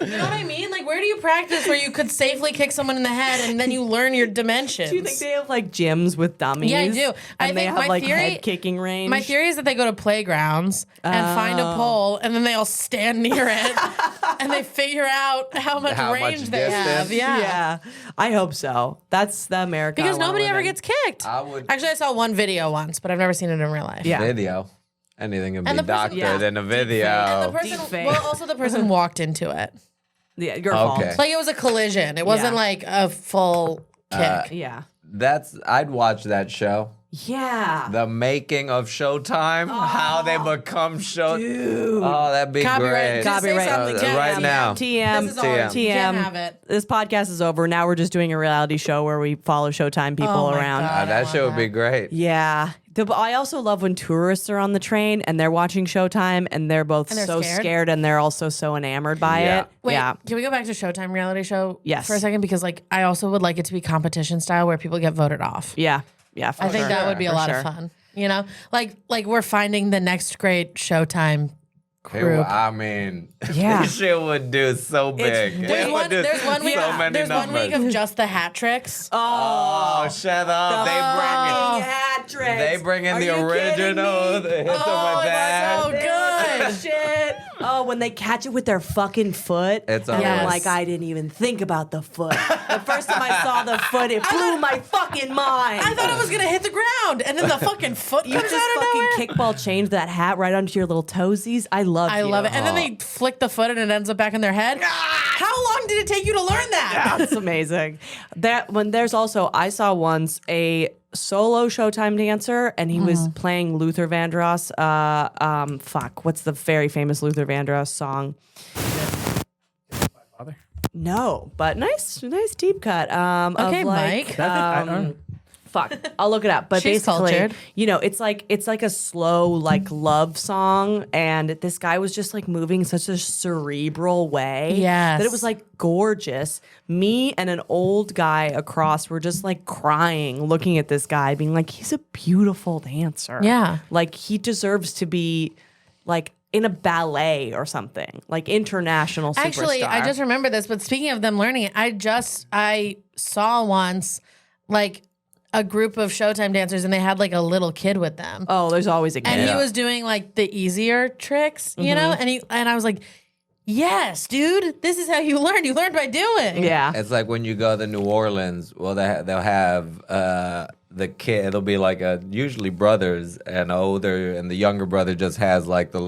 B: You know what I mean? Like, where do you practice where you could safely kick someone in the head and then you learn your dimensions?
A: Do you think they have gyms with dummies?
B: Yeah, I do. I
A: And they
B: think
A: have
B: my theory-
A: head kicking range.
B: My theory is that they go to playgrounds and find a pole, and then they all stand near it, and they figure out how much
C: How much
B: range they have.
C: distance.
B: Yeah.
A: I hope so. That's the America.
B: Because
A: I wanna
B: nobody
A: live
B: ever
A: in.
B: gets kicked.
C: I would
B: Actually, I saw one video once, but I've never seen it in real life.
A: Yeah.
C: video. Anything can
B: And
C: be
B: the person-
C: doctored
A: yeah.
C: in a video.
B: And the person,
A: Deepfake.
B: well, also the person walked into it.
A: Yeah, your
C: Okay.
A: fault.
B: Like it was a collision. It wasn't
A: Yeah.
B: like a full kick.
A: Yeah.
C: I'd watch that show.
A: Yeah.
C: The making of Showtime, how they become show.
A: Dude.
C: Oh, that'd be
B: Copyright.
C: great.
B: Just say
A: Copyright.
B: something.
C: Uh, right
B: TM.
C: now.
A: TM.
B: This is all
C: TM.
B: you can't have it.
A: This podcast is over. Now we're just doing a reality show where we follow Showtime people
B: Oh my
A: around.
B: God. I
C: That
B: want
C: show would be
B: that.
C: great.
A: Yeah. I also love when tourists are on the train and they're watching Showtime and they're both
B: And they're
A: so
B: scared?
A: scared and they're also so enamored by
C: Yeah.
A: it.
B: Wait,
A: Yeah.
B: can we go back to Showtime reality show
A: Yes.
B: for a second? Because I also would like it to be competition style where people get voted off.
A: Yeah. Yeah. For
B: I think
A: sure.
B: that would be a
A: For
B: lot
A: sure.
B: of fun. You know, like we're finding the next great Showtime group.
C: I mean,
A: Yeah.
C: this shit would do so big. It
B: There's
C: would
B: one,
C: do
B: there's one week.
C: so many
B: There's one
C: numbers.
B: week of just the hat tricks.
C: Oh, shut up!
A: Fucking hat tricks.
C: They bring in
A: Are
C: the
A: you kidding
C: original.
A: me?
C: They hit them
B: Oh,
C: with
B: it's
C: that.
B: so good.
A: Shit. Oh, when they catch it with their fucking foot.
C: It's
A: and I'm
B: Yes.
A: like, I didn't even think about the foot. The first time I saw the foot, it blew my fucking mind.
B: I thought it was gonna hit the ground, and then the fucking foot
A: You
B: comes
A: just
B: out of
A: fucking
B: nowhere.
A: kickball change that hat right onto your little toesies. I love
B: I love it. And then they flick the foot, and it ends up back in their head. How long did it take you to learn that?
A: That's amazing. I saw once a solo Showtime dancer, and he was playing Luther Vandross. What's the very famous Luther Vandross song? No, but nice deep cut.
B: Okay,
A: of
B: Mike.
A: I'll look it up. But
B: She's
A: basically,
B: cultured.
A: it's like a slow love song, and this guy was just moving such a cerebral way.
B: Yes.
A: that it was gorgeous. Me and an old guy across were just crying, looking at this guy, being like, he's a beautiful dancer.
B: Yeah.
A: he deserves to be in a ballet or something, international superstar.
B: Actually, I just remember this, but speaking of them learning it, I saw once a group of Showtime dancers and they had a little kid with them.
A: Oh, there's always a kid.
B: And he was doing the easier tricks, you know? And I was like, yes, dude, this is how you learn. You learn by doing.
A: Yeah.
C: It's like when you go to New Orleans. Well, they'll have the kid. It'll be usually brothers and older, and the younger brother just has the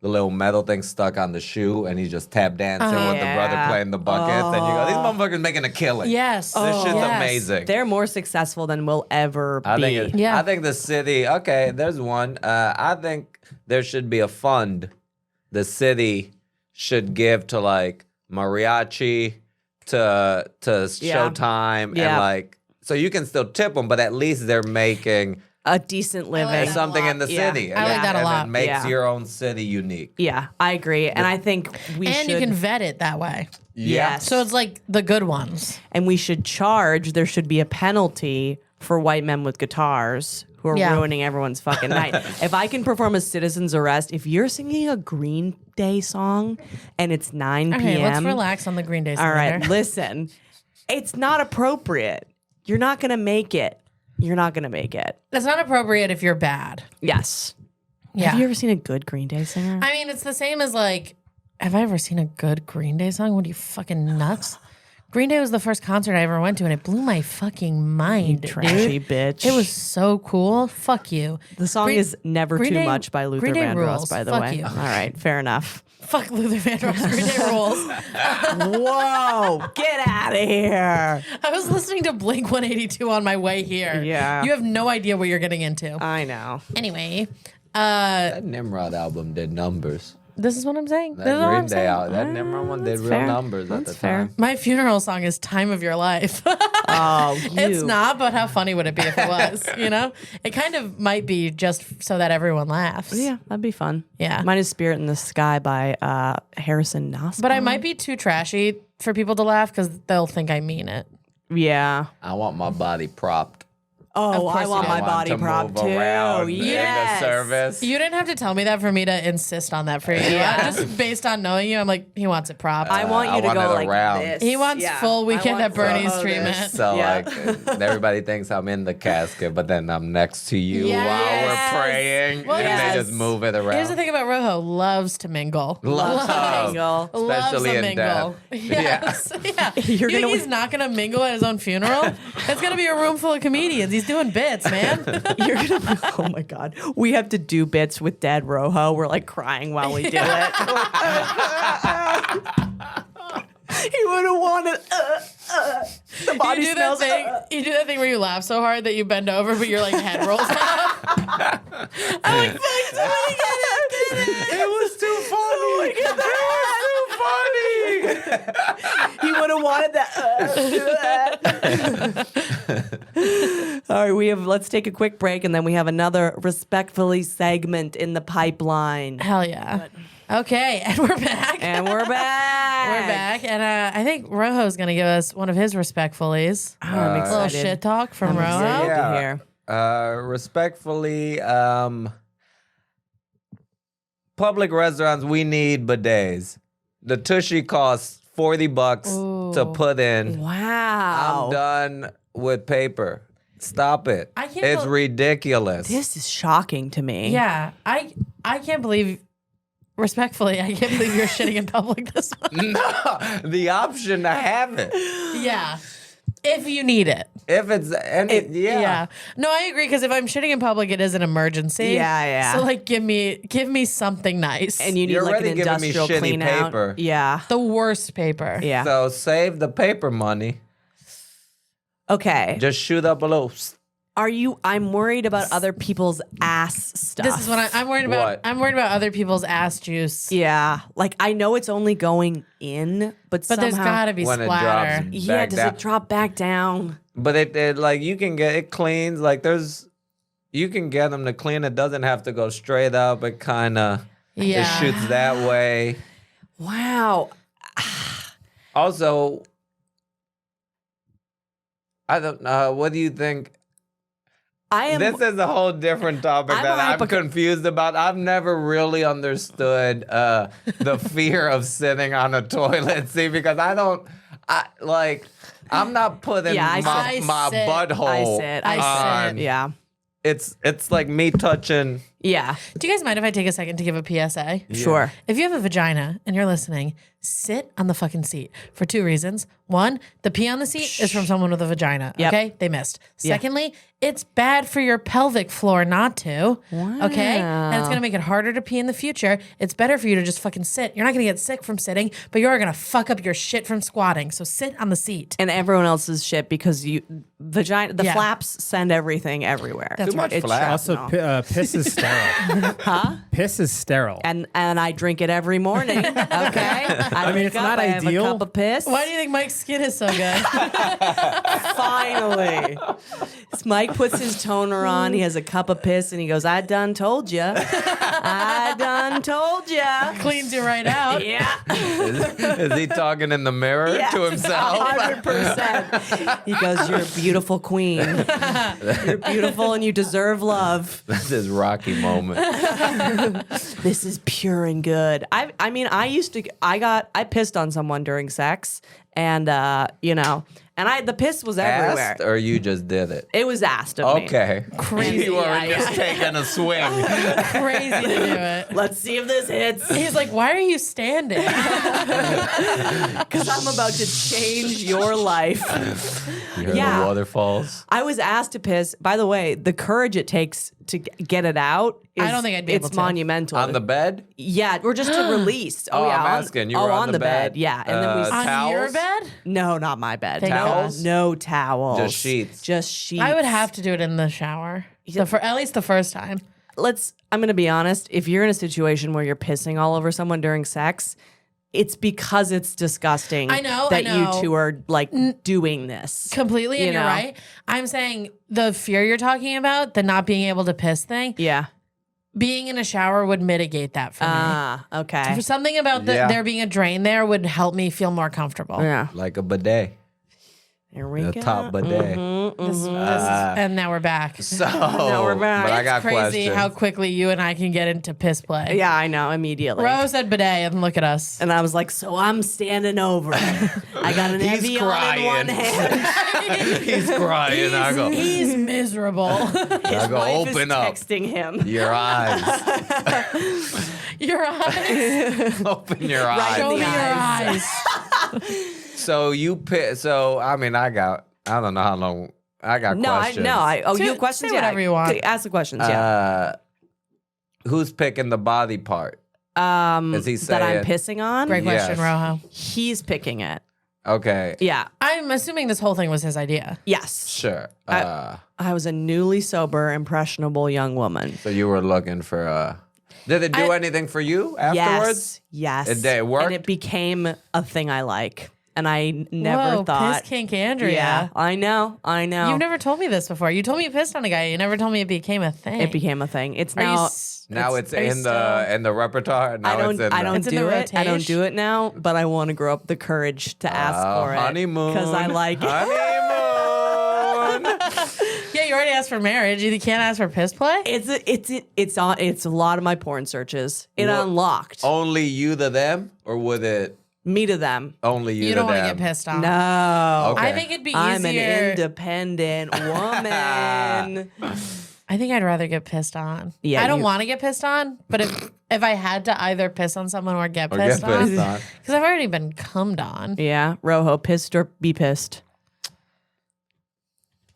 C: little metal thing stuck on the shoe, and he's just tap dancing with the brother
A: Yeah.
C: playing the buckets, and you go, these motherfuckers making a killing.
B: Yes.
C: This shit's
B: Yes.
C: amazing.
A: They're more successful than we'll ever
C: I
A: be.
C: think
B: Yeah.
C: I think the city. Okay, there's one. I think there should be a fund the city should give to mariachi, to
A: Yeah.
C: Showtime,
A: Yeah.
C: and so you can still tip them, but at least they're making
A: a decent living.
B: that
C: It's something in the
A: Yeah.
C: city.
B: I like that a
C: and
B: lot.
C: it makes
A: Yeah.
C: your own city unique.
A: Yeah, I agree. And I think we
B: And
A: should.
B: you can vet it that way.
A: Yes.
B: So it's like the good ones.
A: And we should charge. There should be a penalty for white men with guitars who are
B: Yeah.
A: ruining everyone's fucking night. If I can perform a citizen's arrest, if you're singing a Green Day song and it's 9
B: Okay,
A: p.m.
B: let's relax on the Green Day song.
A: All right,
B: later.
A: listen. It's not appropriate. You're not going to make it. You're not going to make it.
B: That's not appropriate if you're bad.
A: Yes.
B: Yeah.
A: Have you ever seen a good Green Day singer?
B: I mean, it's the same as like, have I ever seen a good Green Day song? What are you fucking nuts? Green Day was the first concert I ever went to, and it blew my fucking mind,
A: Trashy
B: dude.
A: bitch.
B: It was so cool. Fuck you.
A: The song is Never
B: Green
A: Too
B: Day-
A: Much by Luther
B: Green Day
A: Vandross,
B: rules.
A: by the
B: Fuck
A: way.
B: you.
A: All right, fair enough.
B: Fuck Luther Vandross. Green Day rules.
A: Whoa, get out of here.
B: I was listening to Blink 182 on my way here.
A: Yeah.
B: You have no idea what you're getting into.
A: I know.
B: Anyway,
C: That Nimrod album did numbers.
B: this is what I'm saying.
C: That
B: This is what
C: Green
B: I'm
C: Day
B: saying.
C: album, that Nimrod one did
A: that's
C: real
A: fair.
C: numbers at
A: That's
C: the
A: fair.
C: time.
B: My funeral song is Time of Your Life.
A: Oh,
B: It's not, but how funny would it be if it was? You know? It kind of might be just so that everyone laughs.
A: Yeah, that'd be fun.
B: Yeah.
A: Mine is Spirit in the Sky by Harrison Nussbaum.
B: But I might be too trashy for people to laugh because they'll think I mean it.
A: Yeah.
C: I want my body propped.
A: Oh,
B: course
A: I want
B: you
A: my
B: do.
A: body
C: to
A: prop
C: move
A: too.
C: around in the
A: Yes.
C: service.
B: You didn't have to tell me that for me to insist on that for you.
A: Yeah.
B: Just based on knowing you, I'm like, he wants it propped.
A: I want
C: I
A: you to
C: want
A: go
C: it
A: like
C: around.
A: this.
B: He wants
A: Yeah.
B: full
A: I
B: Weekend
A: want
B: at Bernie's
A: some of
B: treatment.
A: this.
C: So
A: Yeah.
C: like everybody thinks I'm in the casket, but then I'm next to you
B: Yes.
C: while we're praying,
B: Well,
C: and
B: yes.
C: they just move it around.
B: Here's the thing about Rojo: loves to mingle.
C: Love.
A: Mingle.
B: Loves
C: Especially
B: a
C: in
B: mingle. Yes. Yeah.
A: You're
B: You think
A: gonna-
B: he's not gonna mingle at his own funeral? It's gonna be a room full of comedians. He's doing bits, man.
A: You're gonna be, oh my god. We have to do bits with Dead Rojo. We're like crying while we do it. He would have wanted the body
B: You do that
A: smells.
B: thing. You do that thing where you laugh so hard that you bend over, but your like head rolls up. I'm like, fuck, do it again.
C: It was too funny. It was too funny.
A: He would have wanted that. All right, let's take a quick break and then we have another respectfully segment in the pipeline.
B: Hell yeah. Okay, and we're back.
A: And we're back.
B: We're back, and I think Rojo's gonna give us one of his respectfulies.
A: Oh, I'm
B: A little
A: excited.
B: shit talk from Rojo.
A: excited.
C: Yeah.
A: Here.
C: Respectfully, public restaurants, we need bidets. The Tushy costs $40 to put in.
A: Wow.
C: I'm done with paper. Stop it.
B: I can't
C: It's
B: bel-
C: ridiculous.
A: This is shocking to me.
B: Yeah, I can't believe. Respectfully, I can't believe you're shitting in public this one.
C: No, the option to have it.
B: Yeah, if you need it.
C: If it's any,
B: Yeah. No, I agree because if I'm shitting in public, it is an emergency.
A: Yeah, yeah.
B: So like, give me something nice.
A: And you need
C: You're
A: like an
C: already giving me
A: industrial
C: shitty
A: clean
C: paper.
A: out. Yeah.
B: the worst paper.
A: Yeah.
C: So save the paper money.
A: Okay.
C: Just shoot up a little.
A: I'm worried about other people's ass stuff.
B: This is what I'm worried about.
C: What?
B: I'm worried about other people's ass juice.
A: Yeah. Like I know it's only going in, but
B: But there's
A: somehow,
B: gotta be
C: When it
B: splatter.
C: drops.
A: Yeah,
C: back
A: does
C: down.
A: it drop back down?
C: But it like you can get it cleans. Like you can get them to clean. It doesn't have to go straight up. It kind of
B: Yeah.
C: it shoots that way.
A: Wow.
C: Also, I don't know. What do you think?
A: I am
C: This is a whole different topic
A: I'm
C: that
A: a
C: I'm
A: hypocrite.
C: confused about. I've never really understood the fear of sitting on a toilet seat because I'm not putting
A: Yeah, I
C: my
B: sit.
C: butthole
A: I sit.
C: on.
A: Yeah.
C: It's like me touching.
A: Yeah.
B: Do you guys mind if I take a second to give a PSA?
A: Sure.
B: If you have a vagina and you're listening, sit on the fucking seat for two reasons. One, the pee on the seat is from someone with a vagina.
A: Yep.
B: Okay, they missed. Secondly, it's bad for your pelvic floor not to. Okay, and it's gonna make it harder to pee in the future. It's better for you to just fucking sit. You're not gonna get sick from sitting, but you're gonna fuck up your shit from squatting. So sit on the seat.
A: And everyone else's shit because the
B: Yeah.
A: flaps send everything everywhere.
B: That's
C: Too much
B: right.
C: flap.
D: Also, piss is static. sterile.
A: Huh?
D: Piss is sterile.
A: And I drink it every morning. Okay. I
D: mean,
A: wake
D: it's
A: up,
D: not
A: I have a
D: ideal.
A: cup of piss.
B: Why do you think Mike's skin is so good?
A: Finally. Mike puts his toner on. He has a cup of piss and he goes, I done told ya. I done told ya.
B: Cleans you right out.
A: Yeah.
C: Is he talking in the mirror
A: Yes,
C: to himself?
A: 100%. He goes, you're a beautiful queen. You're beautiful and you deserve love.
C: That's his Rocky moment.
A: This is pure and good. I mean, I pissed on someone during sex and, the piss was everywhere.
C: Asked or you just did it?
A: It was asked of me.
C: Okay.
B: Crazy.
C: You weren't
A: Yeah,
C: just taking a swing.
B: Crazy to do it.
A: Let's see if this hits.
B: He's like, why are you standing?
A: Because I'm about to change your life.
C: You heard
A: Yeah.
C: the waterfalls?
A: I was asked to piss. By the way, the courage it takes to get it out is,
B: I don't think I'd be able
A: it's
B: to.
A: monumental.
C: On the bed?
A: Yeah, or just to release.
C: Oh,
A: yeah,
C: I'm asking. You were on
A: on
C: the
A: bed.
C: bed.
A: Yeah, and then we
B: On your
C: Towels?
B: bed?
A: no, not my bed.
B: Thank
C: Towels?
A: No towels.
C: Just sheets.
A: Just sheets.
B: I would have to do it in the shower. At least the first time.
A: I'm going to be honest. If you're in a situation where you're pissing all over someone during sex, it's because it's disgusting.
B: I know,
A: that
B: I know.
A: you two are like doing this.
B: Completely, and
A: You
B: you're
A: know?
B: right. I'm saying the fear you're talking about, the not being able to piss thing,
A: Yeah.
B: being in a shower would mitigate that for me.
A: Ah, okay.
B: For something about
C: Yeah.
B: there being a drain there would help me feel more comfortable.
A: Yeah.
C: Like a bidet.
A: Here we
C: The
A: go.
C: top bidet.
B: And now we're back.
C: So,
A: Now we're back.
C: but I
B: It's
C: got
B: crazy
C: questions.
B: how quickly you and I can get into piss play.
A: Yeah, I know, immediately.
B: Rose said bidet, and look at us.
A: And I was like, so I'm standing over. I got an
C: He's
A: Evian in
C: crying.
A: one hand.
C: He's crying. I go,
B: He's miserable.
C: I go
A: Wife is
C: open up
A: texting him.
C: your eyes.
B: Your eyes.
C: Open your
A: Right.
C: eyes.
B: Show me
A: the
B: your
A: eyes.
B: eyes.
C: So you piss. So I mean, I don't know how long. I got questions.
A: You have questions?
B: Say
A: Yeah.
B: whatever you want.
A: Ask the questions, yeah.
C: Who's picking the body part? Is he
A: That I'm
C: saying-
A: pissing on?
B: Great question,
C: Yes.
B: Rojo.
A: He's picking it.
C: Okay.
A: Yeah.
B: I'm assuming this whole thing was his idea.
A: Yes.
C: Sure.
A: I was a newly sober, impressionable young woman.
C: So you were looking for Did it do anything for you afterwards?
A: Yes.
C: It worked?
A: And it became a thing I like. And I never
B: Whoa,
A: thought.
B: piss kink Andrea.
A: Yeah, I know.
B: You've never told me this before. You told me you pissed on a guy. You never told me it became a thing.
A: It became a thing. It's
B: Are you
A: now.
C: Now it's
B: are you
C: in the repertoire. Now
A: I don't.
C: it's in
A: I
C: the,
A: don't
B: It's in
A: do
B: the
A: it. I don't
B: rotation.
A: do it now. But I want to grow up the courage to ask for it.
C: honeymoon.
A: Because I like it.
C: Honeymoon.
B: Yeah, you already asked for marriage. You can't ask for piss play.
A: It's a lot of my porn searches. It
C: What?
A: unlocked
C: Only you to them, or would it
A: me to them.
C: only you,
B: You
C: to
B: don't want to
C: them?
B: get pissed off.
A: No.
C: Okay.
B: I think it'd be
A: I'm an
B: easier.
A: independent woman.
B: I think I'd rather get pissed on.
A: Yeah,
B: I don't
A: you-
B: want to get pissed on, but if I had to either piss on someone or get
C: Or get
B: pissed on,
C: pissed on.
B: because I've already been cummed on.
A: Yeah, Rojo, pissed or be pissed.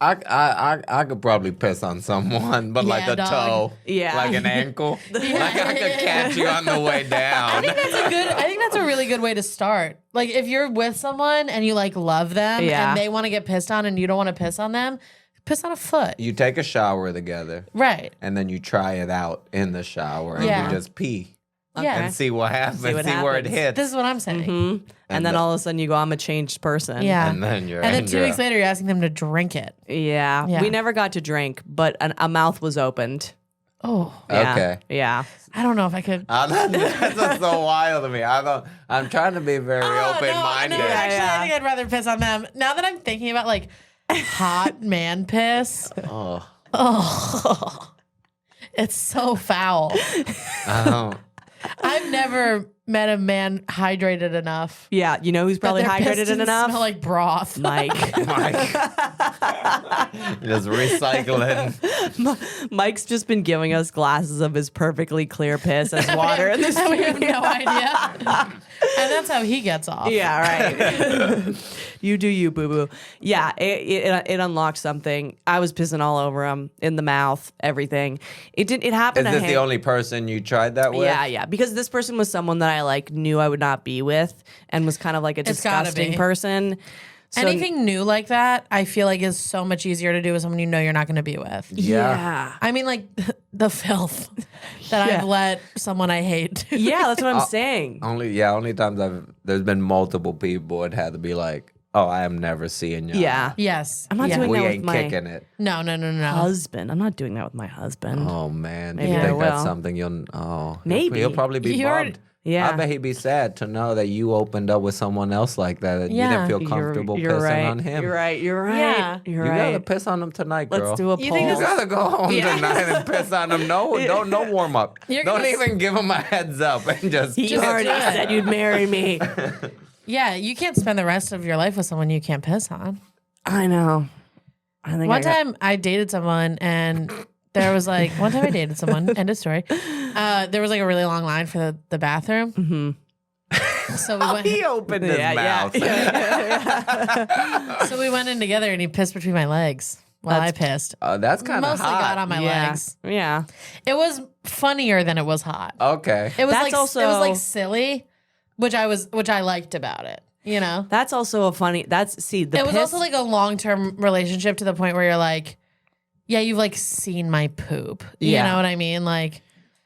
C: I could probably piss on someone, but like
B: Yeah,
C: a
B: dog.
C: toe,
A: Yeah.
C: like an ankle, like I could catch you on the way down.
B: I think that's a really good way to start. Like if you're with someone and you like love them
A: Yeah.
B: and they want to get pissed on and you don't want to piss on them, piss on a foot.
C: You take a shower together,
B: Right.
C: and then you try it out in the shower, and
B: Yeah.
C: you just pee
B: Yeah.
C: and see what happens, see,
A: what
C: where it
A: happens.
C: hits,
B: This is what I'm saying.
A: And then all of a sudden you go, I'm a changed person.
B: Yeah.
C: and then you're
B: And then 2
C: Andrea.
B: weeks later, you're asking them to drink it.
A: Yeah.
B: Yeah.
A: We never got to drink, but a mouth was opened.
B: Oh,
A: Yeah.
C: Okay.
A: Yeah.
B: I don't know if I could.
C: That's just so wild to me. I'm trying to be very
B: Oh,
C: open-minded.
B: No, actually,
A: Yeah.
B: I think I'd rather piss on them. Now that I'm thinking about like hot man piss,
C: Oh,
B: it's so foul.
C: I don't.
B: I've never met a man hydrated enough.
A: Yeah. You know who's probably
B: that their piss
A: hydrated
B: didn't
A: enough?
B: Smell like broth.
A: Mike.
C: Mike. Just recycling.
A: Mike's just been giving us glasses of his perfectly clear piss as water in this.
B: And we have no idea. And that's how he gets off.
A: Yeah, right. You do you, boo boo. Yeah, it unlocked something. I was pissing all over him, in the mouth, everything. It didn't. It happened.
C: Is this the only person you tried that with?
A: Yeah. Because this person was someone that I like knew I would not be with, and was kind of like a
B: It's gotta
A: disgusting
B: be.
A: person.
B: Anything new like that, I feel like is so much easier to do with someone you know you're not going to be with.
A: Yeah.
B: I mean, like the filth that I've let someone I hate do.
A: Yeah, that's what I'm saying.
C: Only times there's been multiple people it had to be like, oh, I am never seeing you.
A: Yeah.
B: Yes.
A: I'm not
B: yeah.
A: doing
C: We
A: that
C: ain't
A: with my
C: kicking it.
B: No.
A: husband. I'm not doing that with my husband.
C: Oh man,
A: Maybe
C: you
A: I
C: think that's
A: will.
C: something you'll? Oh,
A: Maybe.
C: he'll probably be
B: You already-
C: bummed.
A: Yeah.
C: I bet he'd be sad to know that you opened up with someone else like that. And
B: Yeah.
C: You didn't feel comfortable
A: You're
C: pissing
A: right.
C: on him.
A: You're right. You're right.
B: Yeah.
A: You're
C: You
A: right.
C: gotta piss on him tonight, girl.
A: Let's do a
B: You
A: poll.
B: think
C: You gotta go home
B: Yeah.
C: tonight and piss on him. No warm up.
B: You're
C: Don't
B: gonna
C: even give him a heads up and just.
A: You
B: Just
A: already
B: do it.
A: said you'd marry me.
B: Yeah, you can't spend the rest of your life with someone you can't piss on.
A: I know. I think
B: One time I dated someone and there was like, one time I dated someone, end of story. There was like a really long line for the bathroom.
A: Mm-hmm.
B: So we went.
C: He opened his mouth.
B: So we went in together, and he pissed between my legs while I pissed.
C: That's kind of
B: Mostly
C: hot.
B: got on my legs.
A: Yeah.
B: It was funnier than it was hot.
C: Okay.
B: It was
A: That's
B: like
A: also-
B: it was like silly, which I liked about it. You know,
A: That's also a funny. That's see the.
B: it was
A: piss,
B: also like a long-term relationship to the point where you're like, yeah, you've like seen my poop. You
A: Yeah.
B: know what I mean? Like,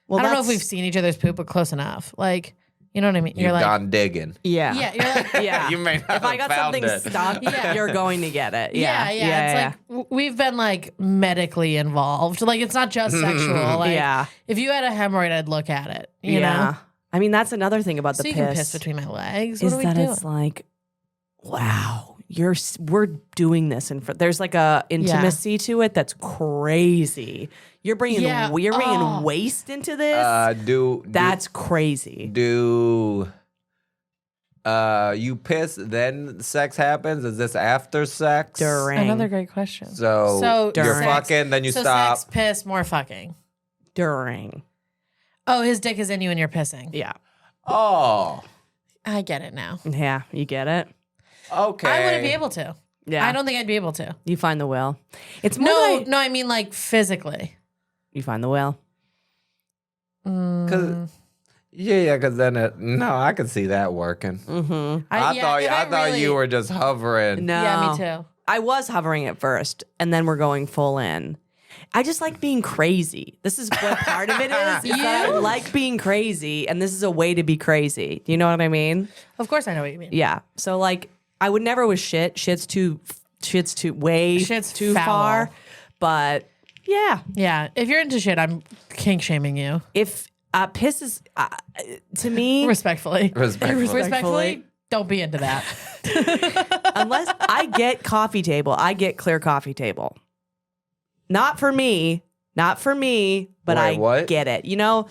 A: Well,
B: I don't know if
A: that's-
B: we've seen each other's poop, but close enough. Like, you know what I mean?
C: You've
B: You're like,
C: gone digging.
A: Yeah.
B: yeah, you're like,
A: Yeah.
C: You may not
A: If I got
C: have found
A: something
C: it.
A: stuck,
B: Yeah.
A: you're going to get it.
B: yeah. It's like we've been like medically involved. Like, it's not just sexual. Like,
A: Yeah.
B: if you had a hemorrhoid, I'd look at it. You
A: yeah.
B: know,
A: I mean, that's another thing about
B: so
A: the
B: you
A: piss.
B: can piss between my legs.
A: is
B: What are we
A: that
B: doing?
A: it's like, wow, we're doing this in front. There's like a intimacy to it that's crazy. You're bringing
B: Yeah. Oh.
A: waste into this. That's crazy.
C: Do you piss then sex happens? Is this after sex?
A: During.
B: Another great question.
C: So you're
A: During.
C: fucking, then you
B: so
C: stop.
B: sex, piss, more fucking.
A: During.
B: Oh, his dick is in you and you're pissing.
A: Yeah.
C: Oh,
B: I get it now.
A: Yeah. You get it.
C: okay.
B: I wouldn't be able to.
A: Yeah.
B: I don't think I'd be able to.
A: You find the will. It's more
B: No,
A: like
B: no, I mean like physically.
A: you find the will.
C: Cause because then I could see that working.
A: Mm-hmm.
C: I thought you were just hovering.
A: No.
B: Yeah, me too.
A: I was hovering at first, and then we're going full in. I just like being crazy. This is what part of it is. Is that I like being crazy, and this is a way to be crazy. Do you know what I mean?
B: Of course I know what you mean.
A: Yeah. So like, I would never with shit. Shit's too
B: Shit's
A: too
B: foul.
A: far. But yeah,
B: Yeah. If you're into shit, I'm kink shaming you.
A: if piss is to me
B: Respectfully.
C: Respectfully.
B: Don't be into that.
A: unless I get coffee table, I get clear coffee table. Not for me, but
C: Wait,
A: I
C: what?
A: get it. You know,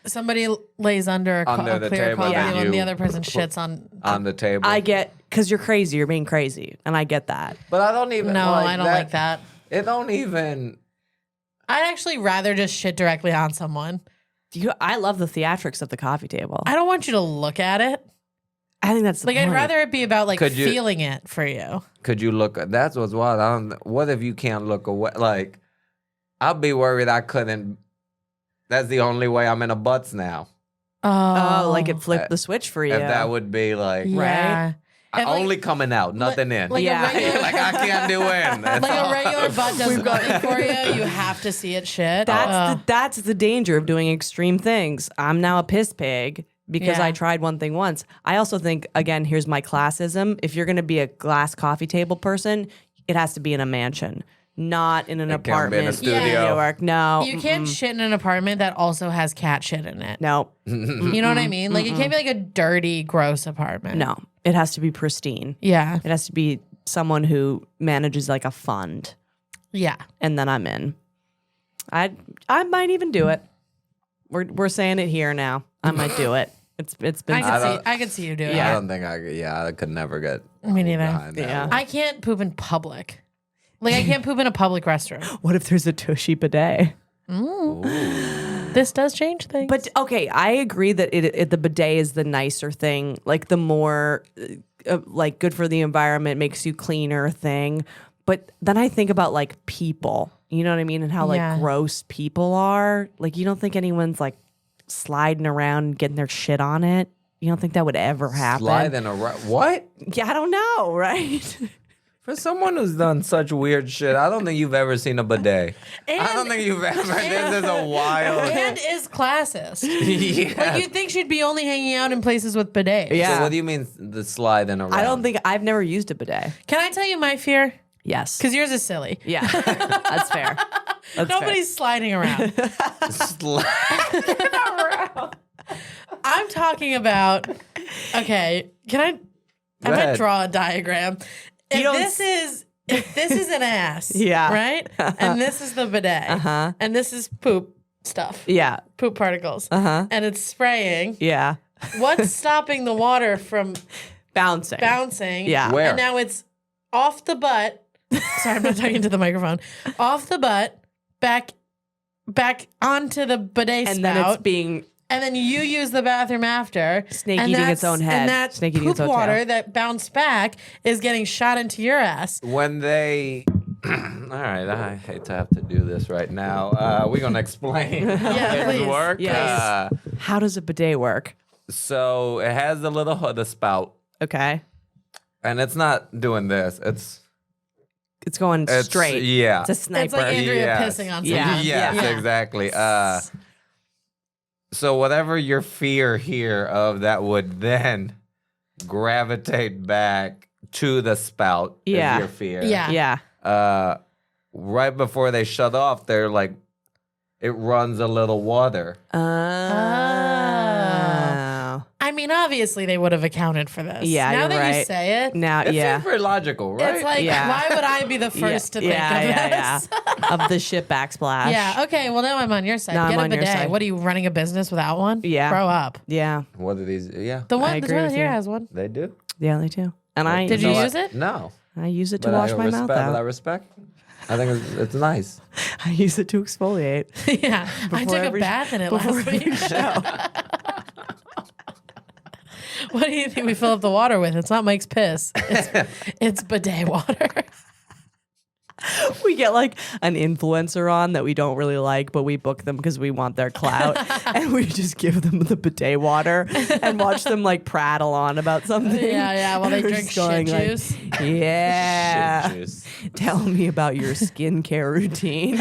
B: Somebody lays under
C: Under
B: a
C: the
B: clear
C: table
B: coffee
A: that
B: and
C: you
B: the other person shits on.
C: the table.
A: I get because you're crazy. You're being crazy, and I get that.
C: but I don't even.
B: No, I don't like that.
C: It don't even.
B: I'd actually rather just shit directly on someone.
A: I love the theatrics of the coffee table.
B: I don't want you to look at it.
A: I think that's the
B: Like, I'd
A: point.
B: rather it be about like
C: Could you-
B: feeling it for you.
C: Could you look? That's what's wild. What if you can't look away? Like, I'd be worried I couldn't. That's the only way I'm in a butts now.
A: Oh, like it flipped the switch for you.
C: If that would be like
B: Yeah. And like-
C: only coming out, nothing in.
B: like a
A: Yeah.
B: regular-
C: like I can't do in. That's
B: Like
C: all.
B: a regular butt does nothing for you. You have to see it shit.
A: That's the danger of doing extreme things. I'm now a piss pig because
B: Yeah.
A: I tried one thing once. I also think, again, here's my classism. If you're going to be a glass coffee table person, it has to be in a mansion, not in an
C: It can't be in a
A: apartment
C: studio.
A: in New York. No.
B: You can't shit in an apartment that also has cat shit in it.
A: No.
B: You know what I mean? Like, it can't be like a dirty, gross apartment.
A: No. It has to be pristine.
B: Yeah.
A: It has to be someone who manages like a fund,
B: Yeah.
A: and then I'm in. I might even do it. We're saying it here now. I might do it. It's been
B: I could see you do it.
C: I don't think I could. Yeah, I could never get.
B: Me neither.
C: behind that
A: Yeah.
C: one.
B: I can't poop in public. Like, I can't poop in a public restroom.
A: What if there's a tushy bidet?
B: This does change things.
A: But okay, I agree that the bidet is the nicer thing, like the more like good for the environment, makes you cleaner thing. But then I think about like people, you know what I mean, and how like
B: Yeah.
A: gross people are. Like you don't think anyone's like sliding around and getting their shit on it. You don't think that would ever happen?
C: Sliding around. What?
A: Yeah, I don't know, right?
C: For someone who's done such weird shit, I don't think you've ever seen a bidet. I don't think you've ever. This is a wild.
B: And is classist.
C: Yes.
B: Like you'd think she'd be only hanging out in places with bidets.
A: Yeah.
C: So what do you mean the sliding around?
A: I don't think I've never used a bidet.
B: Can I tell you my fear?
A: Yes.
B: Because yours is silly.
A: Yeah. That's fair. That's
B: Nobody's sliding around. I'm talking about. Okay, I'm gonna
C: ahead.
B: draw a diagram. If
A: don't
B: this is an ass,
A: Yeah.
B: right, and this is the bidet, and this is poop stuff,
A: Yeah.
B: poop particles,
A: Uh-huh.
B: and it's spraying.
A: Yeah.
B: What's stopping the water from
A: Bouncing. Yeah.
C: Where?
B: And now it's off the butt. Sorry, I'm not talking to the microphone. Off the butt, back onto the bidet
A: And
B: spout.
A: then it's being
B: And then you use the bathroom after.
A: Snake
B: and
A: eating
B: that's-
A: its own head.
B: And that
A: Snake eating
B: poop
A: its own
B: water
A: tail.
B: that bounced back is getting shot into your ass.
C: When they. All right, I hate to have to do this right now. We're going to explain how
B: Yeah,
C: things
B: please.
C: work.
A: Yes. How does a bidet work?
C: So it has the little the spout,
A: Okay.
C: and it's not doing this.
A: It's going
C: It's
A: straight.
C: Yeah.
A: It's a sniper.
B: It's like Andrea
C: Yes.
B: pissing on
A: Yeah.
B: someone.
C: Yes,
A: Yeah.
C: exactly. So whatever your fear here of that would then gravitate back to the spout
A: Yeah.
C: is your fear.
B: Yeah.
A: Yeah.
C: Right before they shut off, they're like, it runs a little water.
A: Oh.
B: I mean, obviously they would have accounted for this.
A: Yeah,
B: Now
A: you're
B: that you
A: right.
B: say it,
A: Now,
C: It
A: yeah.
C: seems very logical, right?
B: it's like,
A: Yeah.
B: why would I be the first to think of this?
A: Of the shit backsplash.
B: Yeah, okay, well now I'm on your side.
A: Now I'm
B: Get a
A: on your
B: bidet.
A: side.
B: What are you running a business without one?
A: Yeah.
B: Grow up.
A: Yeah.
C: What are these? Yeah,
B: The
A: I
B: one the
A: agree
B: toilet
A: with
B: here
A: you.
B: has one.
C: they do.
A: Yeah, they do. And I
B: Did you
C: No,
B: use it?
C: No.
A: I use it to
C: But
A: wash
C: I
A: my
C: respect,
A: mouth
C: but I
A: out.
C: respect. I think it's nice.
A: I use it to exfoliate.
B: Yeah. I
A: Before
B: took a
A: every-
B: bath in it
A: before
B: last
A: every
B: week.
A: show.
B: What do you think we fill up the water with? It's not Mike's piss. It's bidet water.
A: We get like an influencer on that we don't really like, but we book them because we want their clout. And we just give them the bidet water and watch them like prattle on about something.
B: Yeah, while they
A: We're
B: drink
A: just going,
B: shit
A: like,
B: juice.
A: Yeah.
C: Shit juice.
A: Tell me about your skincare routine.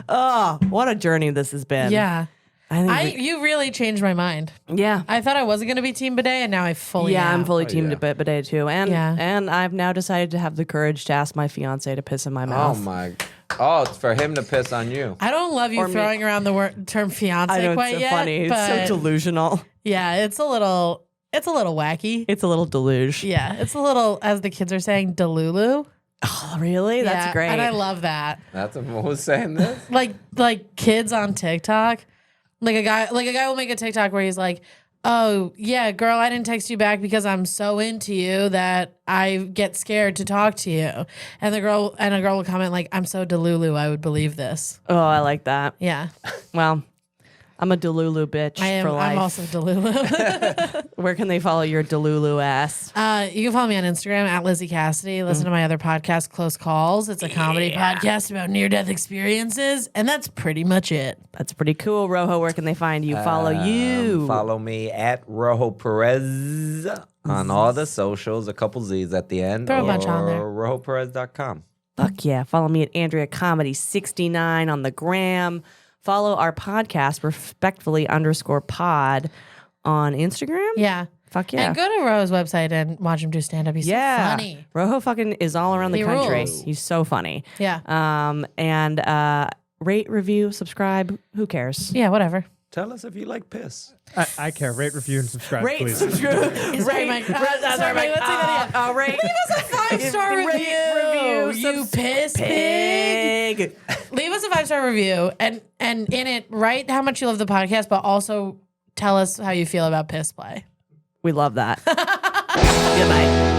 A: Oh, what a journey this has been.
B: Yeah.
A: I think
B: You really changed my mind.
A: yeah.
B: I thought I wasn't going to be team bidet, and now I fully
A: Yeah,
B: am.
A: I'm fully team
C: yeah.
A: bidet too. And
B: Yeah.
A: and I've now decided to have the courage to ask my fiance to piss in my
C: Oh
A: mouth.
C: my! Oh, it's for him to piss on you.
B: I don't love you
A: Or me.
B: throwing around the term fiance
A: I know
B: quite
A: it's so
B: yet.
A: funny. It's
B: But
A: so delusional.
B: yeah, it's a little wacky.
A: It's a little deluge.
B: Yeah, it's a little, as the kids are saying, delulu.
A: Oh, really? That's
B: Yeah,
A: great.
B: and I love that.
C: That's who's saying this.
B: Like kids on TikTok. Like a guy will make a TikTok where he's like, "Oh yeah, girl, I didn't text you back because I'm so into you that I get scared to talk to you." And a girl will comment like, "I'm so delulu, I would believe this."
A: Oh, I like that.
B: Yeah,
A: Well, I'm a Delulu bitch
B: I am.
A: for life.
B: I'm also delulu.
A: Where can they follow your Delulu ass?
B: You can follow me on Instagram at Lizzie Cassidy. Listen to my other podcast, Close Calls. It's a comedy podcast about near-death experiences, and that's pretty much it.
A: That's pretty cool. Rojo, where can they find you? Follow you.
C: Follow me at Rojo Perez on all the socials. A couple Z's at the end.
B: Throw a bunch on there.
C: Or RojoPerez.com.
A: Fuck yeah. Follow me at Andrea Comedy 69 on the gram. Follow our podcast, respectfully _pod on Instagram.
B: Yeah.
A: Fuck yeah.
B: And go to Ro's website and watch him do stand-up. He's so funny.
A: Rojo fucking is all around the
B: He
A: country.
B: rules.
A: He's so funny.
B: Yeah.
A: And rate, review, subscribe. Who cares?
B: Yeah, whatever.
C: Tell us if you like piss.
D: I care. Rate, review, and subscribe,
A: Rate,
D: please.
A: subscribe.
B: Sorry, Mike. Sorry, Mike, let's take that again.
A: Rate.
B: Leave us a 5-star
A: Rate,
B: review.
A: review,
B: You piss pig.
A: Pig.
B: Leave us a 5-star review and in it write how much you love the podcast, but also tell us how you feel about piss play.
A: We love that. Good night.